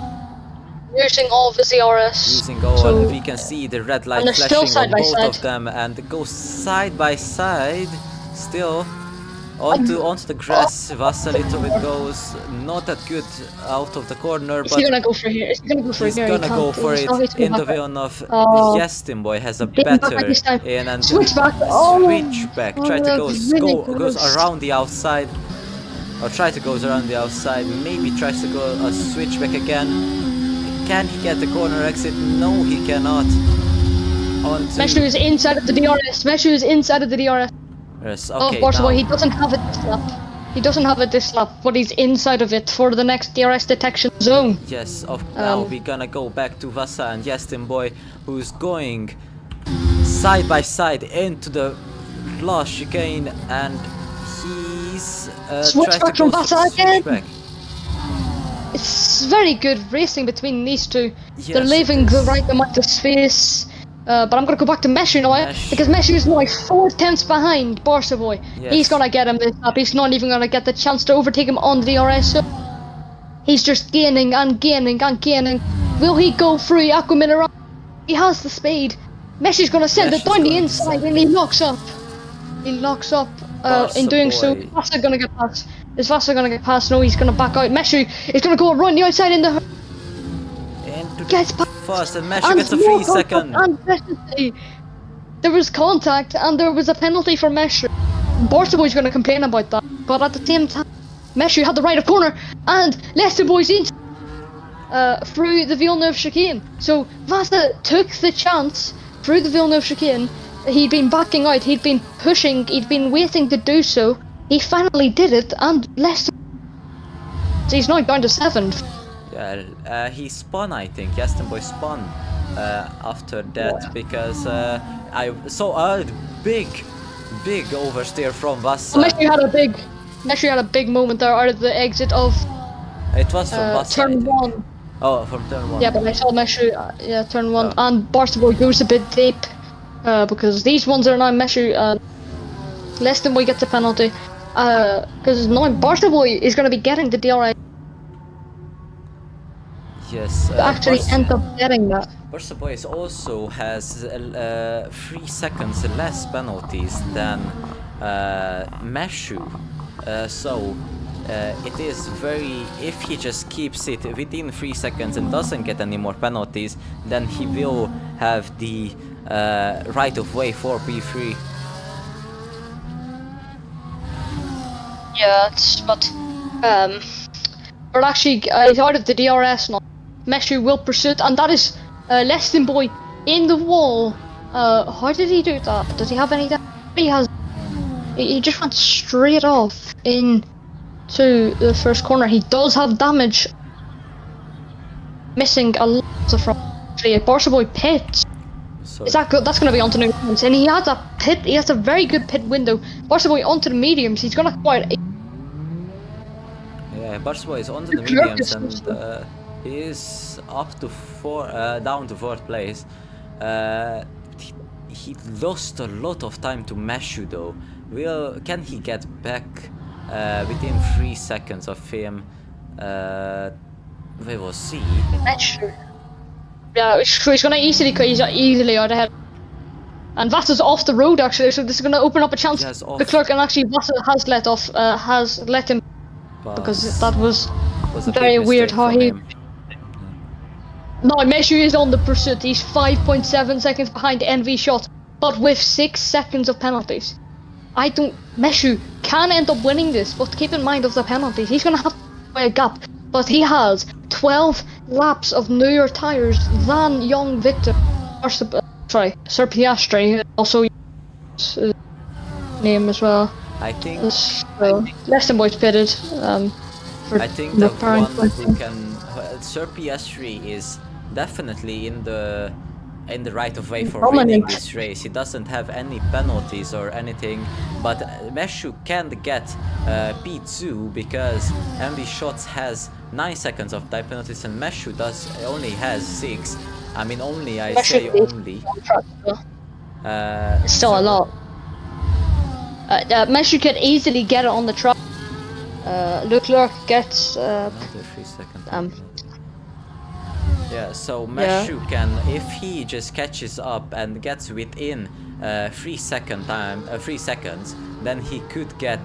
Using all of his ERS. Using all, and we can see the red light flashing on both of them, and it goes side by side, still onto the grass. Vasa a little bit goes not that good out of the corner, but he's gonna go for here. He's gonna go for it in the Villeneuve. Lestonboy has a better in and switch back. Try to goes around the outside, or try to goes around the outside. Maybe tries to go a switch back again. Can he get the corner exit? No, he cannot. Meshu is inside of the DRS. Meshu is inside of the DRS. Yes, okay, first of all, he doesn't have it this lap. He doesn't have it this lap, but he's inside of it for the next DRS detection zone. Yes, now we're gonna go back to Vasa and Lestonboy, who's going side by side into the last chicane, and he's switch back from Vasa again. It's very good racing between these two. Yes, they're leaving the right amount of space. But I'm gonna go back to Meshu now, because Meshu is now 4 tenths behind Barsaboy. Yes. He's gonna get him this lap. He's not even gonna get the chance to overtake him on the DRS. So he's just gaining and gaining and gaining. Will he go through Aquaminera? He has the speed. Meshu's gonna send it down the inside, and he locks up. He locks up. In doing so, Vasa gonna get past. Is Vasa gonna get past? No, he's gonna back out. Meshu is gonna go around the outside in the. Gets past. First, and Meshu gets a 3 second. There was contact, and there was a penalty for Meshu. Barsaboy's gonna complain about that, but at the same time, Meshu had the right of corner, and Lestonboy's in through the Villeneuve chicane. So Vasa took the chance through the Villeneuve chicane He'd been backing out, he'd been pushing, he'd been waiting to do so. He finally did it, and less. He's now down to 7th. Yeah, he spun, I think. Yaston Boy spun after that because I saw a big oversteer from Vasa. Meshu had a big moment there out of the exit of It was from Vasa. turn 1. Oh, from turn 1. Yeah, but I saw Meshu, turn 1, Oh. and Barstoboy goes a bit deep because these ones are now Meshu. Less Boy gets a penalty because now Barstoboy is going to be getting the DRL. Yes. Actually, end up getting that. Barca Boys also has 3 seconds less penalties than Meshu. So it is very, if he just keeps it within 3 seconds and doesn't get any more penalties, then he will have the right of way for P3. Yeah, but actually, he's out of the DRS now. Meshu will pursue it, and that is Leston Boy in the wall. How did he do that? Does he have any? He just went straight off into the first corner. He does have damage, missing a lot of front. Barca Boy pits. So Is that good? That's going to be onto new mediums, and he has a pit. He has a very good pit window. Barca Boy onto the mediums. He's going to acquire. yeah, Barca Boy is onto the Clerk mediums is and he is up to down to 4th place. He lost a lot of time to Meshu though. Can he get back within 3 seconds of him? We will see. Meshu. Yeah, he's going to easily out ahead. And Vassa's off the road actually, so this is going to open up a chance. Yes, off. The clerk, and actually Vassa has let him, But because that was a very big weird mistake how from he. him. No, Meshu is on the pursuit. He's 5.7 seconds behind NV Shot, but with 6 seconds of penalties. Meshu can end up winning this, but keep in mind of the penalties. He's going to have a gap, but he has 12 laps of newer tyres than young Victor. Sir Piastri, also his name as well. I think Leston Boy's pitted. I think the one who can Sir Piastri is definitely in the right of way for winning this race. He doesn't have any penalties or anything, but Meshu can't get P2 because MV Shots has 9 seconds of time penalties and Meshu only has 6. I mean only, I say only. It's still a lot. Meshu can easily get it on the track. Leclerc gets Another 3 seconds. Yeah, so Meshu can, if he just catches up and gets within 3 seconds, then he could get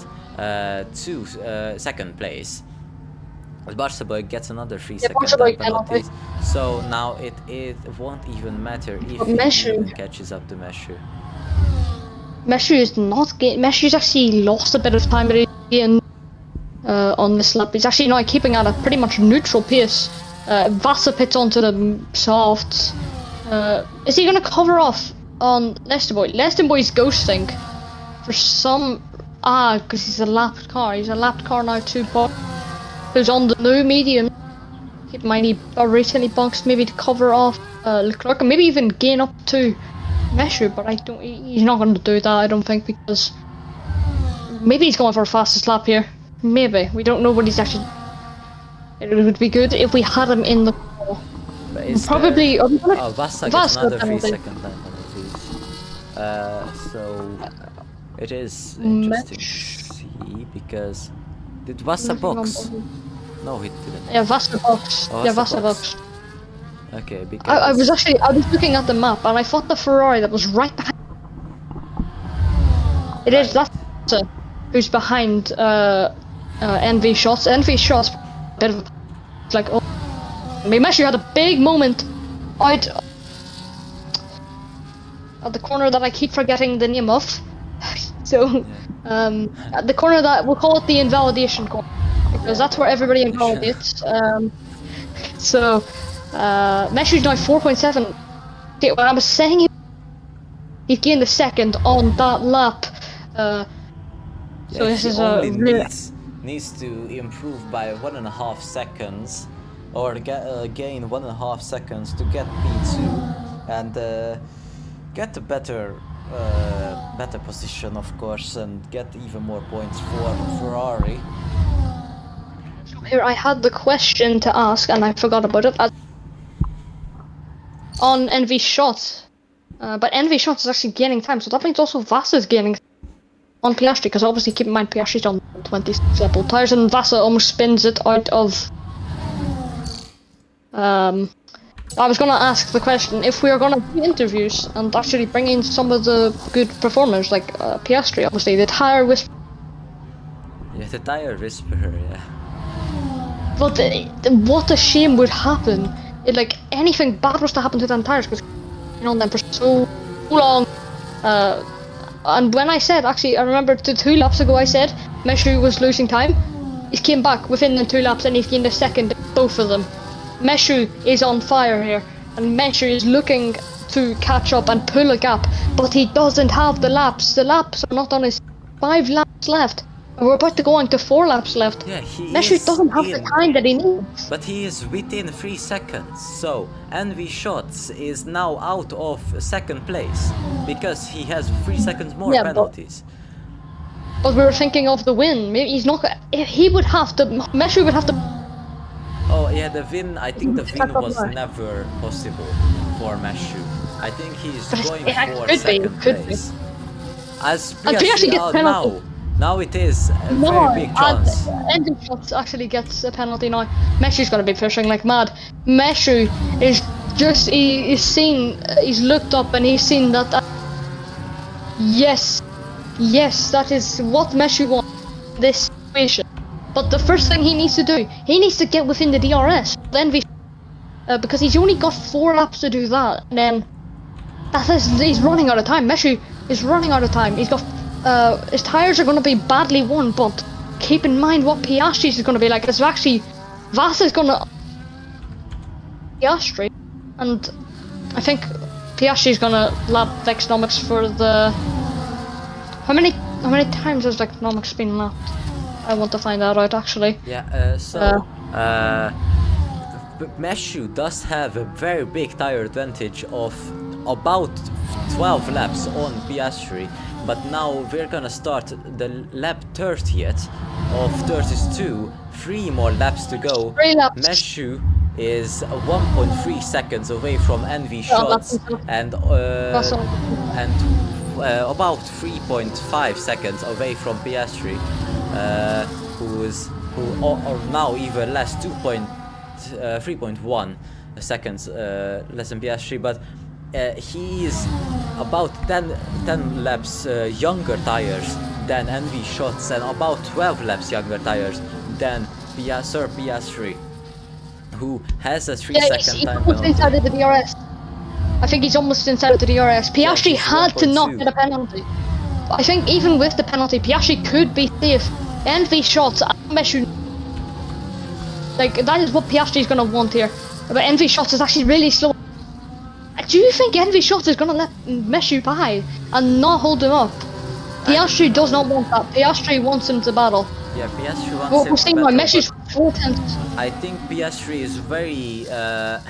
second place. Barca Boy gets another 3 second penalties. So now it won't even matter if he even catches up to Meshu. Meshu's actually lost a bit of time on this lap. He's actually now keeping at a pretty much neutral pace. Vassa pits onto the softs. Is he going to cover off on Leston Boy? Leston Boy's ghosting for some. Because he's a lapped car. He's a lapped car now, 2 points. Who's on the new medium. Keep in mind he recently boxed maybe to cover off Leclerc and maybe even gain up to Meshu, but he's not going to do that, I don't think, because maybe he's going for a fastest lap here. Maybe. We don't know what he's actually. It would be good if we had him in the call. Probably. Vassa gets another 3 second time penalties. So it is interesting to see because did Vassa box? No, he didn't. Yeah, Vassa box. Vassa box. Okay, because I was looking at the map and I thought the Ferrari that was right behind. It is that who's behind NV Shots. NV Shots, a bit of like I mean, Meshu had a big moment out at the corner that I keep forgetting the name of. So at the corner that we'll call it the invalidation corner because that's where everybody invalidates. So Meshu's now 4.7. When I was saying He's gained a second on that lap. So this is a really... needs to improve by 1.5 seconds, or gain 1.5 seconds to get P2 and get a better position, of course, and get even more points for Ferrari. Here I had the question to ask and I forgot about it. On NV Shots, but NV Shots is actually gaining time, so that means also Vasa is gaining on Piastri, because obviously keep in mind Piastri's on 26 level tires and Vasa almost spins it out of... I was gonna ask the question, if we are gonna do interviews and actually bring in some of the good performers, like Piastri, obviously, the tire whisperer. Yeah, the tire whisperer, yeah. But what a shame would happen if, like, anything bad was to happen to them tires, because you know them for so long. And when I said, actually, I remember 2 laps ago I said Meshu was losing time. He came back within the 2 laps and he's gained a second, both of them. Meshu is on fire here, and Meshu is looking to catch up and pull a gap, but he doesn't have the laps. The laps are not on his 5 laps left. We're about to go on to 4 laps left. Yeah, he Meshu is doesn't have the time that he needs. But he is within 3 seconds, so NV Shots is now out of 2nd place, because he has 3 seconds more penalties. But we were thinking of the win. Maybe he's not... He would have to... Meshu would have to... Oh yeah, the win, I think the win was never possible for Meshu. I think he's going for 2nd place. As Piastri now it is a very big chance. NV Shots actually gets a penalty now. Meshu's gonna be pushing like mad. Meshu is just... he's looked up and he's seen that... Yes, that is what Meshu wants, this situation. But the first thing he needs to do, he needs to get within the DRS. Then because he's only got 4 laps to do that, and then he's running out of time. Meshu is running out of time. He's got his tires are going to be badly worn, but keep in mind what Piastri's is going to be like. It's actually Vasa's going to Piastri, and I think Piastri's going to lap Vexnomics for the... How many times has Vexnomics been lapped? I want to find that out actually. Yeah, Meshu does have a very big tire advantage of about 12 laps on Piastri, but now we're gonna start the lap 30th of 32, 3 more laps to go. 3 laps. Meshu is 1.3 seconds away from NV Shots and about 3.5 seconds away from Piastri, who are now even less, 3.1 seconds less than Piastri, but he is about 10 laps younger tires than NV Shots, and about 12 laps younger tires than Sir Piastri, who has a 3-second time penalty. Inside of the DRS. I think he's almost inside of the DRS. Piastri had to not get a penalty. I think even with the penalty, Piastri could be safe. NV Shots, Meshu, like, that is what Piastri's gonna want here. But NV Shots is actually really slow. Do you think NV Shots is gonna let Meshu by and not hold him up? Piastri does not want that. Piastri wants him to battle. Yeah, Piastri wants him we're seeing why Meshu's 4 tenths. I think Piastri is very,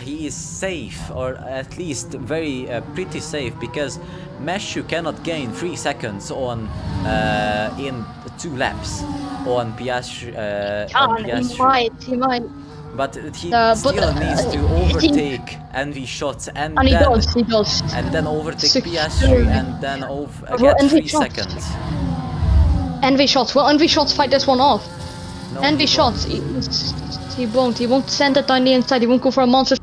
he is safe, or at least very pretty safe, because Meshu cannot gain 3 seconds on in 2 laps on Piastri. He might. But he still needs to overtake NV Shots and he then does. And then overtake Piastri and then get 3 seconds. NV Shots. Will NV Shots fight this one off? No, NV Shots. He won't. He won't send it down the inside. He won't go for a monster.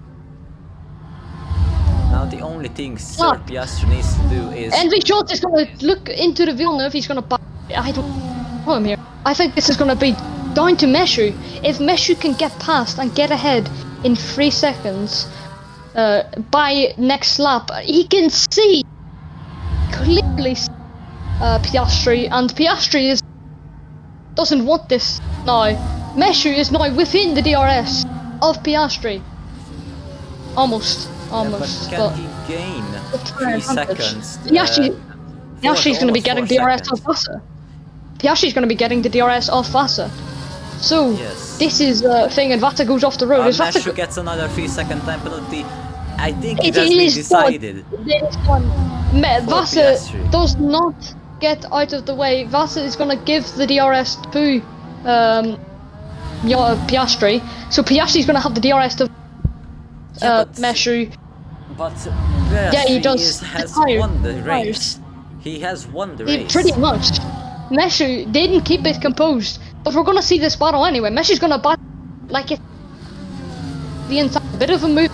Now the only thing Sir Piastri needs to do is... NV Shots is going to look into the Villeneuve. He's going to... I don't know him here. I think this is going to be down to Meshu. If Meshu can get past and get ahead in 3 seconds by next lap, he can see clearly Piastri, and Piastri doesn't want this now. Meshu is now within the DRS of Piastri. Almost. But gain tire 3 advantage. seconds. Piastri's going to be getting almost 4 DRS off Vassar. Piastri's going to be getting the DRS off Vassar. So, Yes. this is a thing, and Vassar goes off the road. Is Vassar Meshu gets another 3-second time penalty. I think it It has been is decided. It is done. Vassar Piastri. does not get out of the way. Vassar is going to give the DRS to Piastri. So Piastri's going to have the DRS to Meshu. But Yeah, he does. has Tires. won the race. He has won the race. Pretty much. Meshu didn't keep it composed. But we're going to see this battle anyway. Meshu's going to battle like it. The entire bit of a move.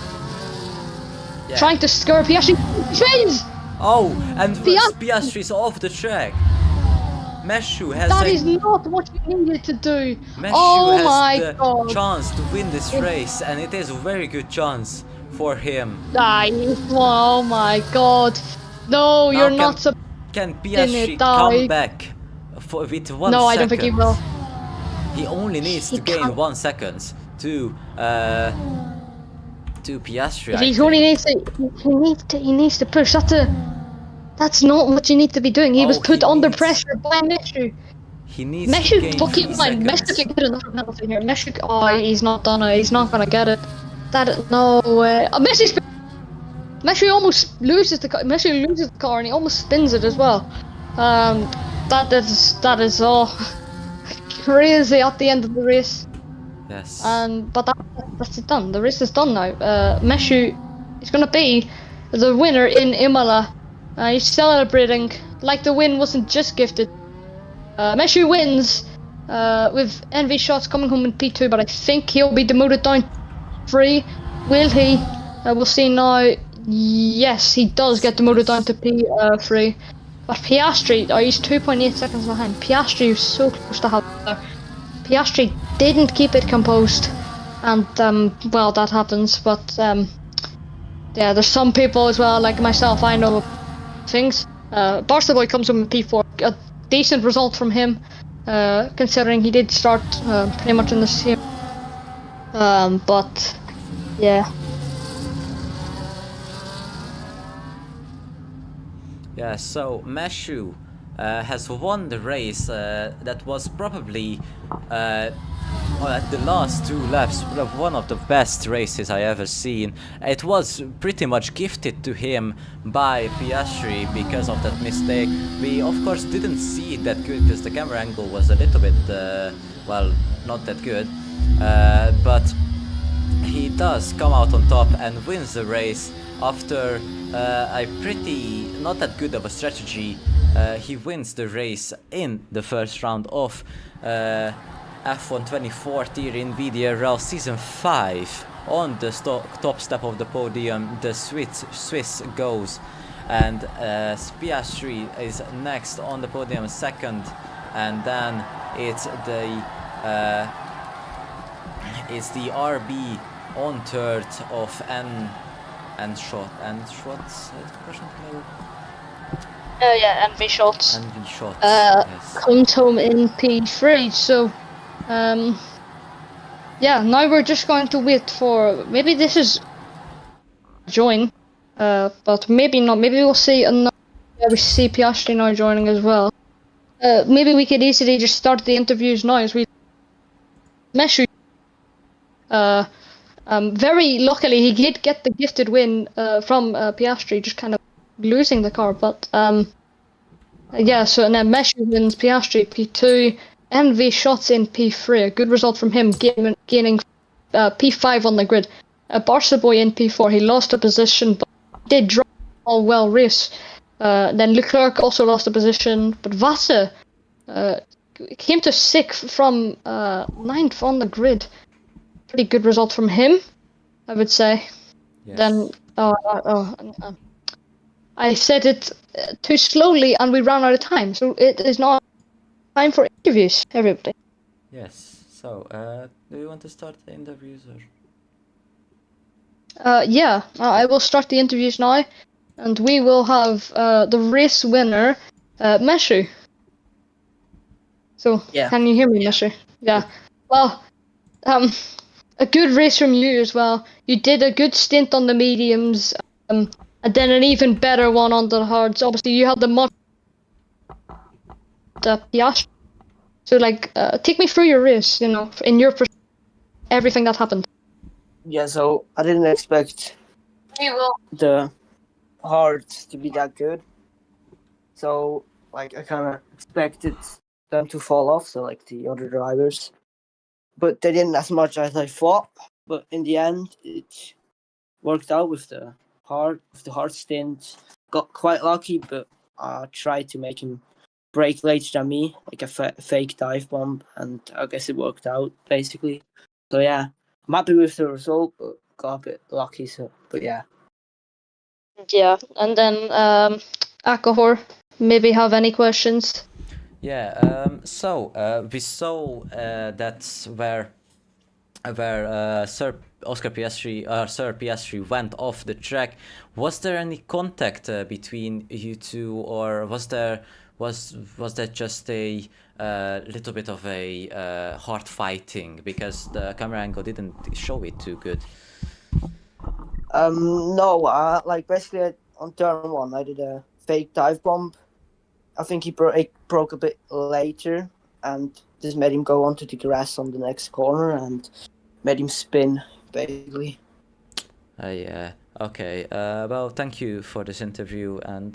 Yeah. Trying to scare Piastri. He wins! Oh, and Piastri- Piastri's off the track. Meshu has That a, is not what you needed to do. Meshu Oh has my the god. chance to win this race, and it is a very good chance for him. Oh my god. No, you're Now not supposed Can Piastri die. come back with 1 No, second? I don't think he will. He only needs He to gain can't. 1 second to Piastri. He only needs to he needs to push. That's not what you need to be doing. He was put he under needs- pressure by Meshu. He needs to Meshu, gain keep 3 in mind, Meshu seconds. can get another penalty here. Meshu, oh, he's not done it. He's not gonna get it. No way. Meshu almost loses the car. Meshu loses the car and he almost spins it as well. That is all crazy at the end of the race. Yes. But that's it done. The race is done now. Meshu is gonna be the winner in Imola. He's celebrating like the win wasn't just gifted. Meshu wins with NV shots coming home in P2, but I think he'll be demoted down 3. Will he? We'll see now. Yes, he does get demoted down to P3. But Piastri, he's 2.8 seconds behind. Piastri was so close to have there. Piastri didn't keep it composed, and well, that happens. But yeah, there's some people as well, like myself. I know things. Barca Boy comes from P4, a decent result from him, considering he did start pretty much in the same. But yeah. Yeah, so Meshu has won the race that was probably at the last 2 laps one of the best races I ever seen. It was pretty much gifted to him by Piastri because of that mistake. We of course didn't see it that good because the camera angle was a little bit well, not that good, but he does come out on top and wins the race after a pretty not that good of a strategy. He wins the race in the first round of F1 2014 in VDRL Season 5. On the top step of the podium, the Swiss goes, and Piastri is next on the podium, second, and then it's the RB on third of Schwartz. Yeah, NV shots. NV Shots. Yes. Comes home in P3. So, yeah. Now we're just going to wait for maybe this is join, but maybe not. Maybe we'll see another. Yeah, we see Piastri now joining as well. Maybe we could easily just start the interviews now as we. Meshu. Very luckily he did get the gifted win from Piastri, just kind of losing the car, but yeah, so and then Meshu wins Piastri P2, NV shots in P3, a good result from him, gaining P5 on the grid. Barca Boy in P4, he lost a position, but did drive all well race. Then Leclerc also lost a position, but Vassar came to 6th from 9th on the grid. Pretty good result from him, I would say. Yes. Then I said it too slowly and we ran out of time, so it is not time for interviews, everybody. Yes. So, do you want to start the interviews or? Yeah, I will start the interviews now, and we will have the race winner, Meshu. So, Yeah. Can you hear me, Meshu? Yeah. Well, a good race from you as well. You did a good stint on the mediums. and then an even better one on the hards. Obviously, you had the Piastri. So, like, take me through your race, you know, in your everything that happened. Yeah, so I didn't expect the hards to be that good. So, like, I kind of expected them to fall off, so, like, the other drivers. But they didn't as much as I thought. But in the end, it worked out with the hard stint. Got quite lucky, but I tried to make him brake later than me, like a fake dive bomb, and I guess it worked out, basically. So, yeah, I'm happy with the result, but got a bit lucky, so, but yeah. Yeah, and then Akohor, maybe have any questions? Yeah. So we saw that's where Sir Piastri went off the track. Was there any contact between you two, or was that just a little bit of a hard fighting because the camera angle didn't show it too good? No, like basically on turn 1, I did a fake dive bomb. I think he broke a bit later, and this made him go onto the grass on the next corner and made him spin, basically. Yeah. Okay. Well, thank you for this interview, and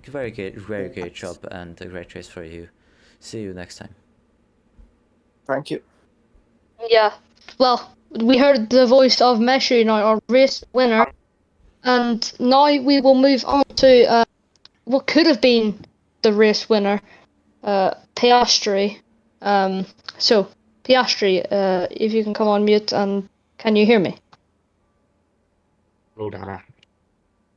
very great job, and a great race for you. See you next time. Thank you. Yeah. Well, we heard the voice of Meshu now, our race winner, and now we will move on to what could have been the race winner, Piastri. So Piastri, if you can come on mute, and can you hear me? Oh, Dada.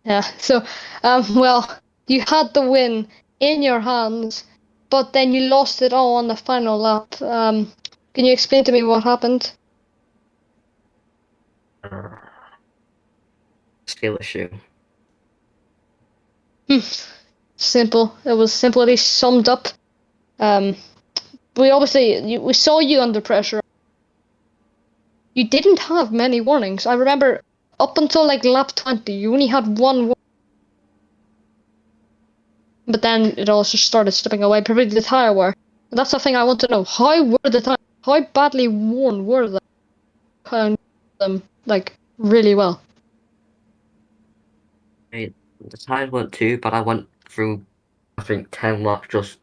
Yeah. So, well, you had the win in your hands, but then you lost it all on the final lap. Can you explain to me what happened? Skill issue. Simple. It was simply summed up. We saw you under pressure. You didn't have many warnings. I remember up until like lap 20, you only had one. But then it all just started slipping away. Probably the tire wear. That's the thing I want to know. How were the tires? How badly worn were they? Kind them like really well. The tires weren't too bad. I went through, I think, 10 laps just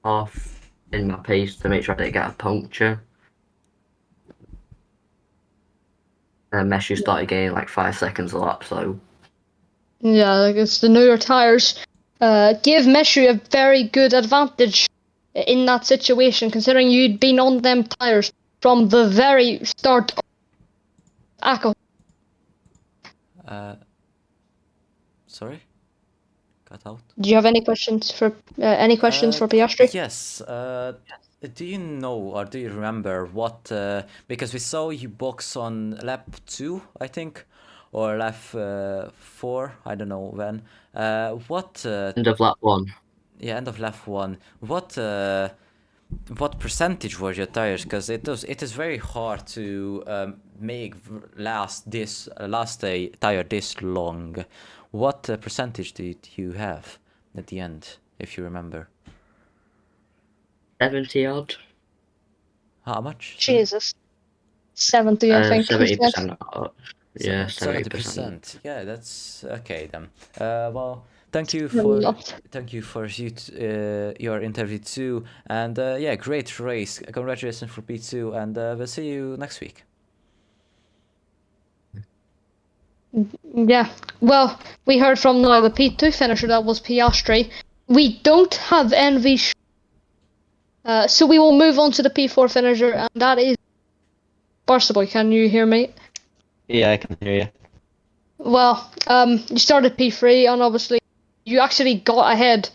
off in my pace to make sure I didn't get a puncture. And Messi started gaining like 5 seconds a lap, so. Yeah, like it's the newer tires. Give Meshu a very good advantage in that situation, considering you'd been on them tires from the very start of Akohor. Sorry? Cut out? Do you have any questions for Piastri? Yes. Do you know or do you remember what? Because we saw you box on lap 2, I think, or lap 4. I don't know when. What? End of lap 1. Yeah, end of lap 1. What percentage were your tires? Because it is very hard to make last a tire this long. What percentage did you have at the end, if you remember? 70 odd. How much? Jesus. 70, I think. 70%. Yeah, 70%. 70%. Yeah, that's okay then. Well, thank you for your interview too, and yeah, great race. Congratulations for P2, and we'll see you next week. Yeah, well, we heard from now the P2 finisher, that was Piastri. We don't have Envy, so we will move on to the P4 finisher, and that is Barsaboy. Can you hear me? Yeah, I can hear you. Well, you started P3, and obviously you actually got ahead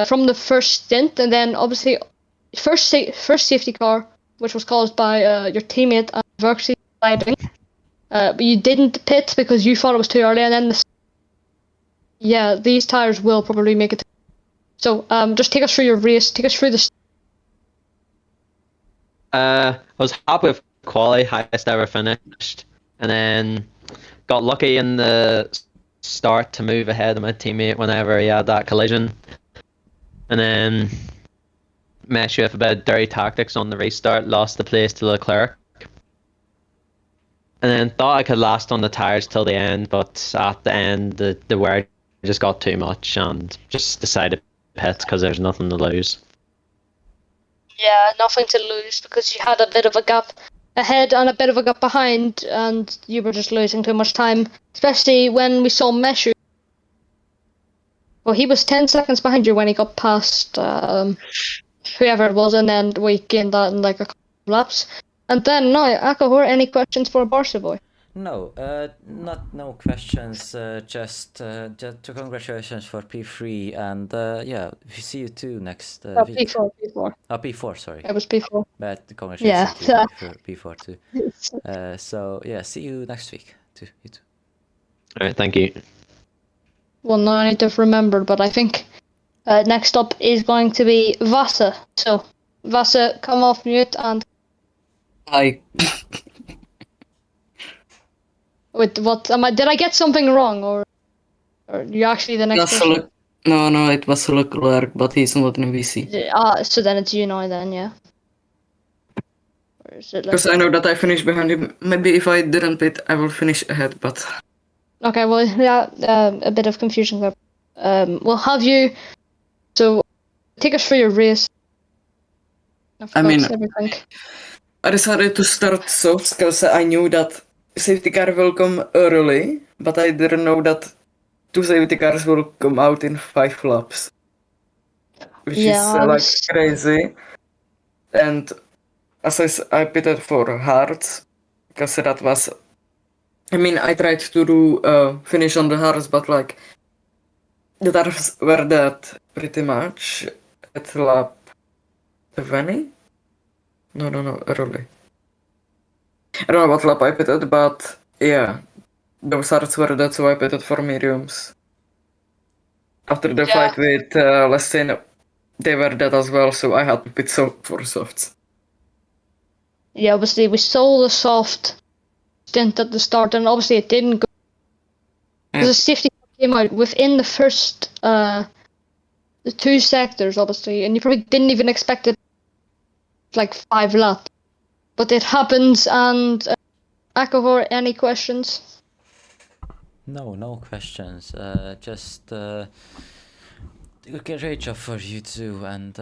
from the first stint, and then obviously first safety car, which was caused by your teammate and Verxy sliding. But you didn't pit because you thought it was too early, and then yeah, these tires will probably make it. So just take us through your race. Take us through the. I was happy with quali, highest ever finished, and then got lucky in the start to move ahead of my teammate whenever he had that collision. And then messed with a bit of dirty tactics on the restart, lost the place to Leclerc. And then thought I could last on the tyres till the end, but at the end the wear just got too much and just decided to pit because there's nothing to lose. Yeah, nothing to lose because you had a bit of a gap ahead and a bit of a gap behind, and you were just losing too much time, especially when we saw Meshu. Well, he was 10 seconds behind you when he got past whoever it was, and then we gained that in like a couple of laps. And then now, Akohor, any questions for Barca Boy? No, no questions. Just congratulations for P3, and yeah, we see you too next week. P4. Oh, P4, sorry. It was P4. But congratulations Yeah. to P4 too. So yeah, see you next week too. You too. Alright, thank you. Well, now I need to remember, but I think next up is going to be Vasa. So, Vasa, come off mute and... Hi. Wait, what? Did I get something wrong, or you actually the next person? No, it was Leclerc, but he's not in VC. So then it's you now then, yeah? Or is it like... Because I know that I finished behind him. Maybe if I didn't pit, I will finish ahead, but... Okay, well, yeah, a bit of confusion there. We'll have you... So, take us through your race. I mean, everything. I decided to start soft because I knew that safety car will come early, but I didn't know that 2 safety cars will come out in 5 laps. Which is crazy. And as I pitted for hards, because that was... I mean, I tried to do finish on the hards, but like... The tires were dead pretty much at lap 20? No, early. I don't know what lap I pitted, but yeah, those hards were dead, so I pitted for mediums. After the fight with Lestin, they were dead as well, so I had to pit for softs. Yeah, obviously we saw the soft stint at the start, and obviously it didn't go. Because the safety came out within the first the 2 sectors, obviously, and you probably didn't even expect it like 5 laps. But it happens, and Akohor, any questions? No questions. Just great job for you too, and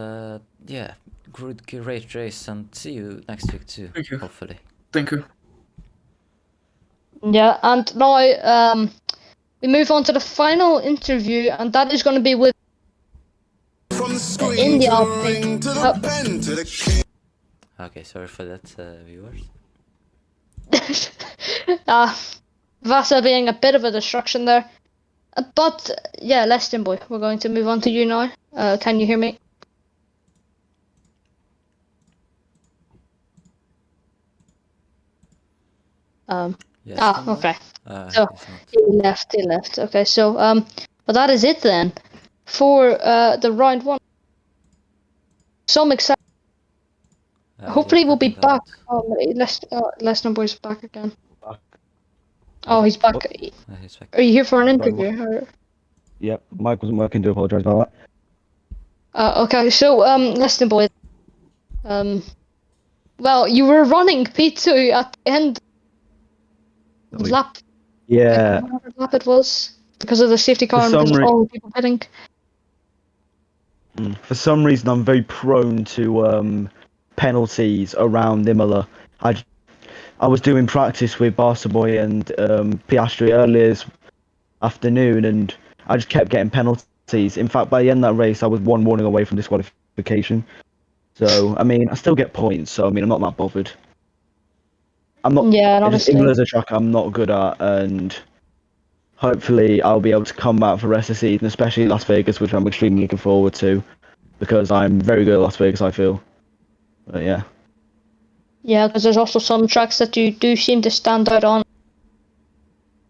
yeah, great race, and see you next week too. Thank you. Hopefully. Thank you. Yeah, and now we move on to the final interview, and that is going to be with in the update. Okay, sorry for that, viewers. Vasa being a bit of a distraction there. But yeah, Leston boy, we're going to move on to you now. Can you hear me? Yes, okay. So he left. Okay, so well, that is it then for the round 1. Some exciting. Hopefully we'll be back. Leston boy's back again. Oh, he's back. he's back. Are you here for an interview? Or... Yep, mic wasn't working. Do apologise about that. Okay, so Leston boy. Well, you were running P2 at the end of lap. Yeah. Whatever lap it was, because of the safety car and because of all the people pitting. For some reason, I'm very prone to penalties around Imola. I was doing practice with Barca Boy and Piastri earlier this afternoon, and I just kept getting penalties. In fact, by the end of that race, I was 1 warning away from disqualification. So, I mean, I still get points, so I mean, I'm not that bothered. I'm not. Yeah, and obviously Imola's a track I'm not good at, and hopefully I'll be able to come back for the rest of the season, especially Las Vegas, which I'm extremely looking forward to, because I'm very good at Las Vegas, I feel. But yeah. Yeah, because there's also some tracks that you do seem to stand out on.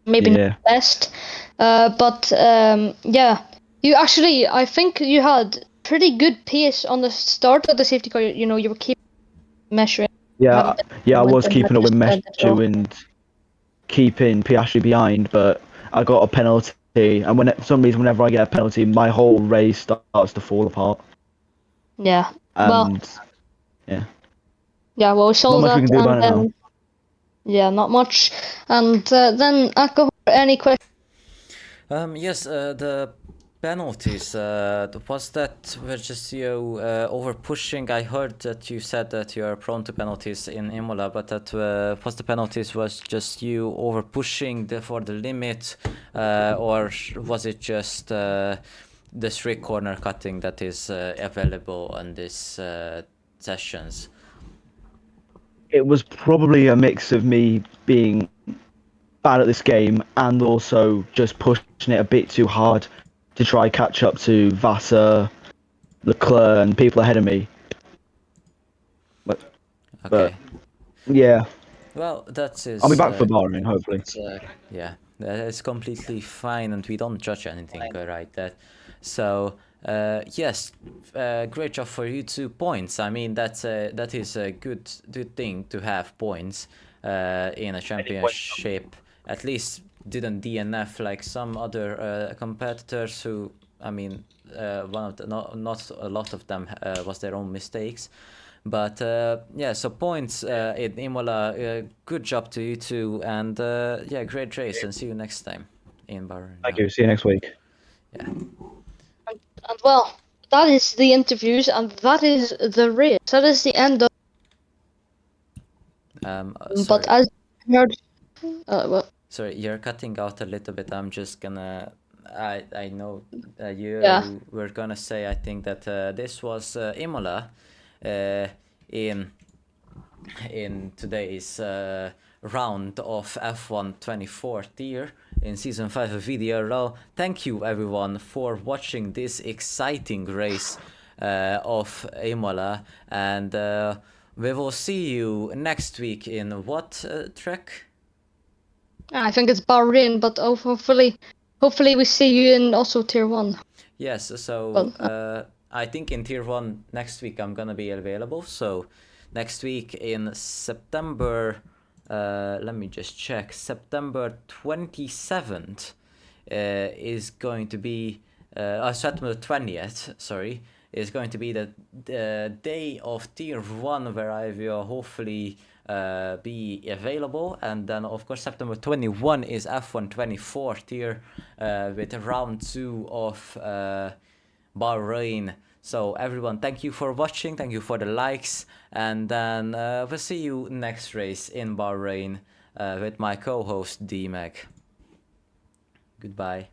Maybe not the best. But yeah, you actually, I think you had pretty good pace on the start of the safety car. You know, you were keeping measuring. Yeah, I was keeping up with Meshu and keeping Piastri behind, but I got a penalty and for some reason, whenever I get a penalty, my whole race starts to fall apart. Yeah. Well, And yeah, yeah. Well, we saw not much that, we can do and about it now. then yeah, not much. And then Akohor, any questions? Yes, the penalties, was that were just you over pushing? I heard that you said that you are prone to penalties in Imola, but that was the penalties was just you over pushing for the limit, or was it just the strict corner cutting that is available on these sessions? It was probably a mix of me being bad at this game and also just pushing it a bit too hard to try catch up to Vassar, Leclerc, and people ahead of me. Okay. Yeah, Well, that is. I'll be back for Bahrain, hopefully. Yeah, it's completely fine, and we don't judge anything, right? So yes, great job for you. 2 points. I mean, that is a good thing to have points in a championship. At least didn't DNF like some other competitors who, I mean, one of the, not a lot of them was their own mistakes. But yeah, so points in Imola. Good job to you two, and yeah, great race, and see you next time in Bahrain. Thank you. See you next week. Yeah. And well, that is the interviews, and that is the race. That is the end of. Sorry. But as you heard, well, Sorry, you're cutting out a little bit. I'm just gonna. I know you were gonna say. I think that this was Imola, in today's round of F1 24 tier in season 5 of VDRL. Thank you everyone for watching this exciting race of Imola, and we will see you next week in what track? I think it's Bahrain, but hopefully we see you in also tier 1. Yes, so Well, I think in tier 1 next week I'm gonna be available. So next week in September, let me just check, September 27th is going to be, September 20th, sorry, is going to be the day of tier 1 where I will hopefully be available. And then of course September 21 is F1 24 tier with round 2 of Bahrain. So everyone, thank you for watching, thank you for the likes, and then we'll see you next race in Bahrain with my co-host DMAG. Goodbye.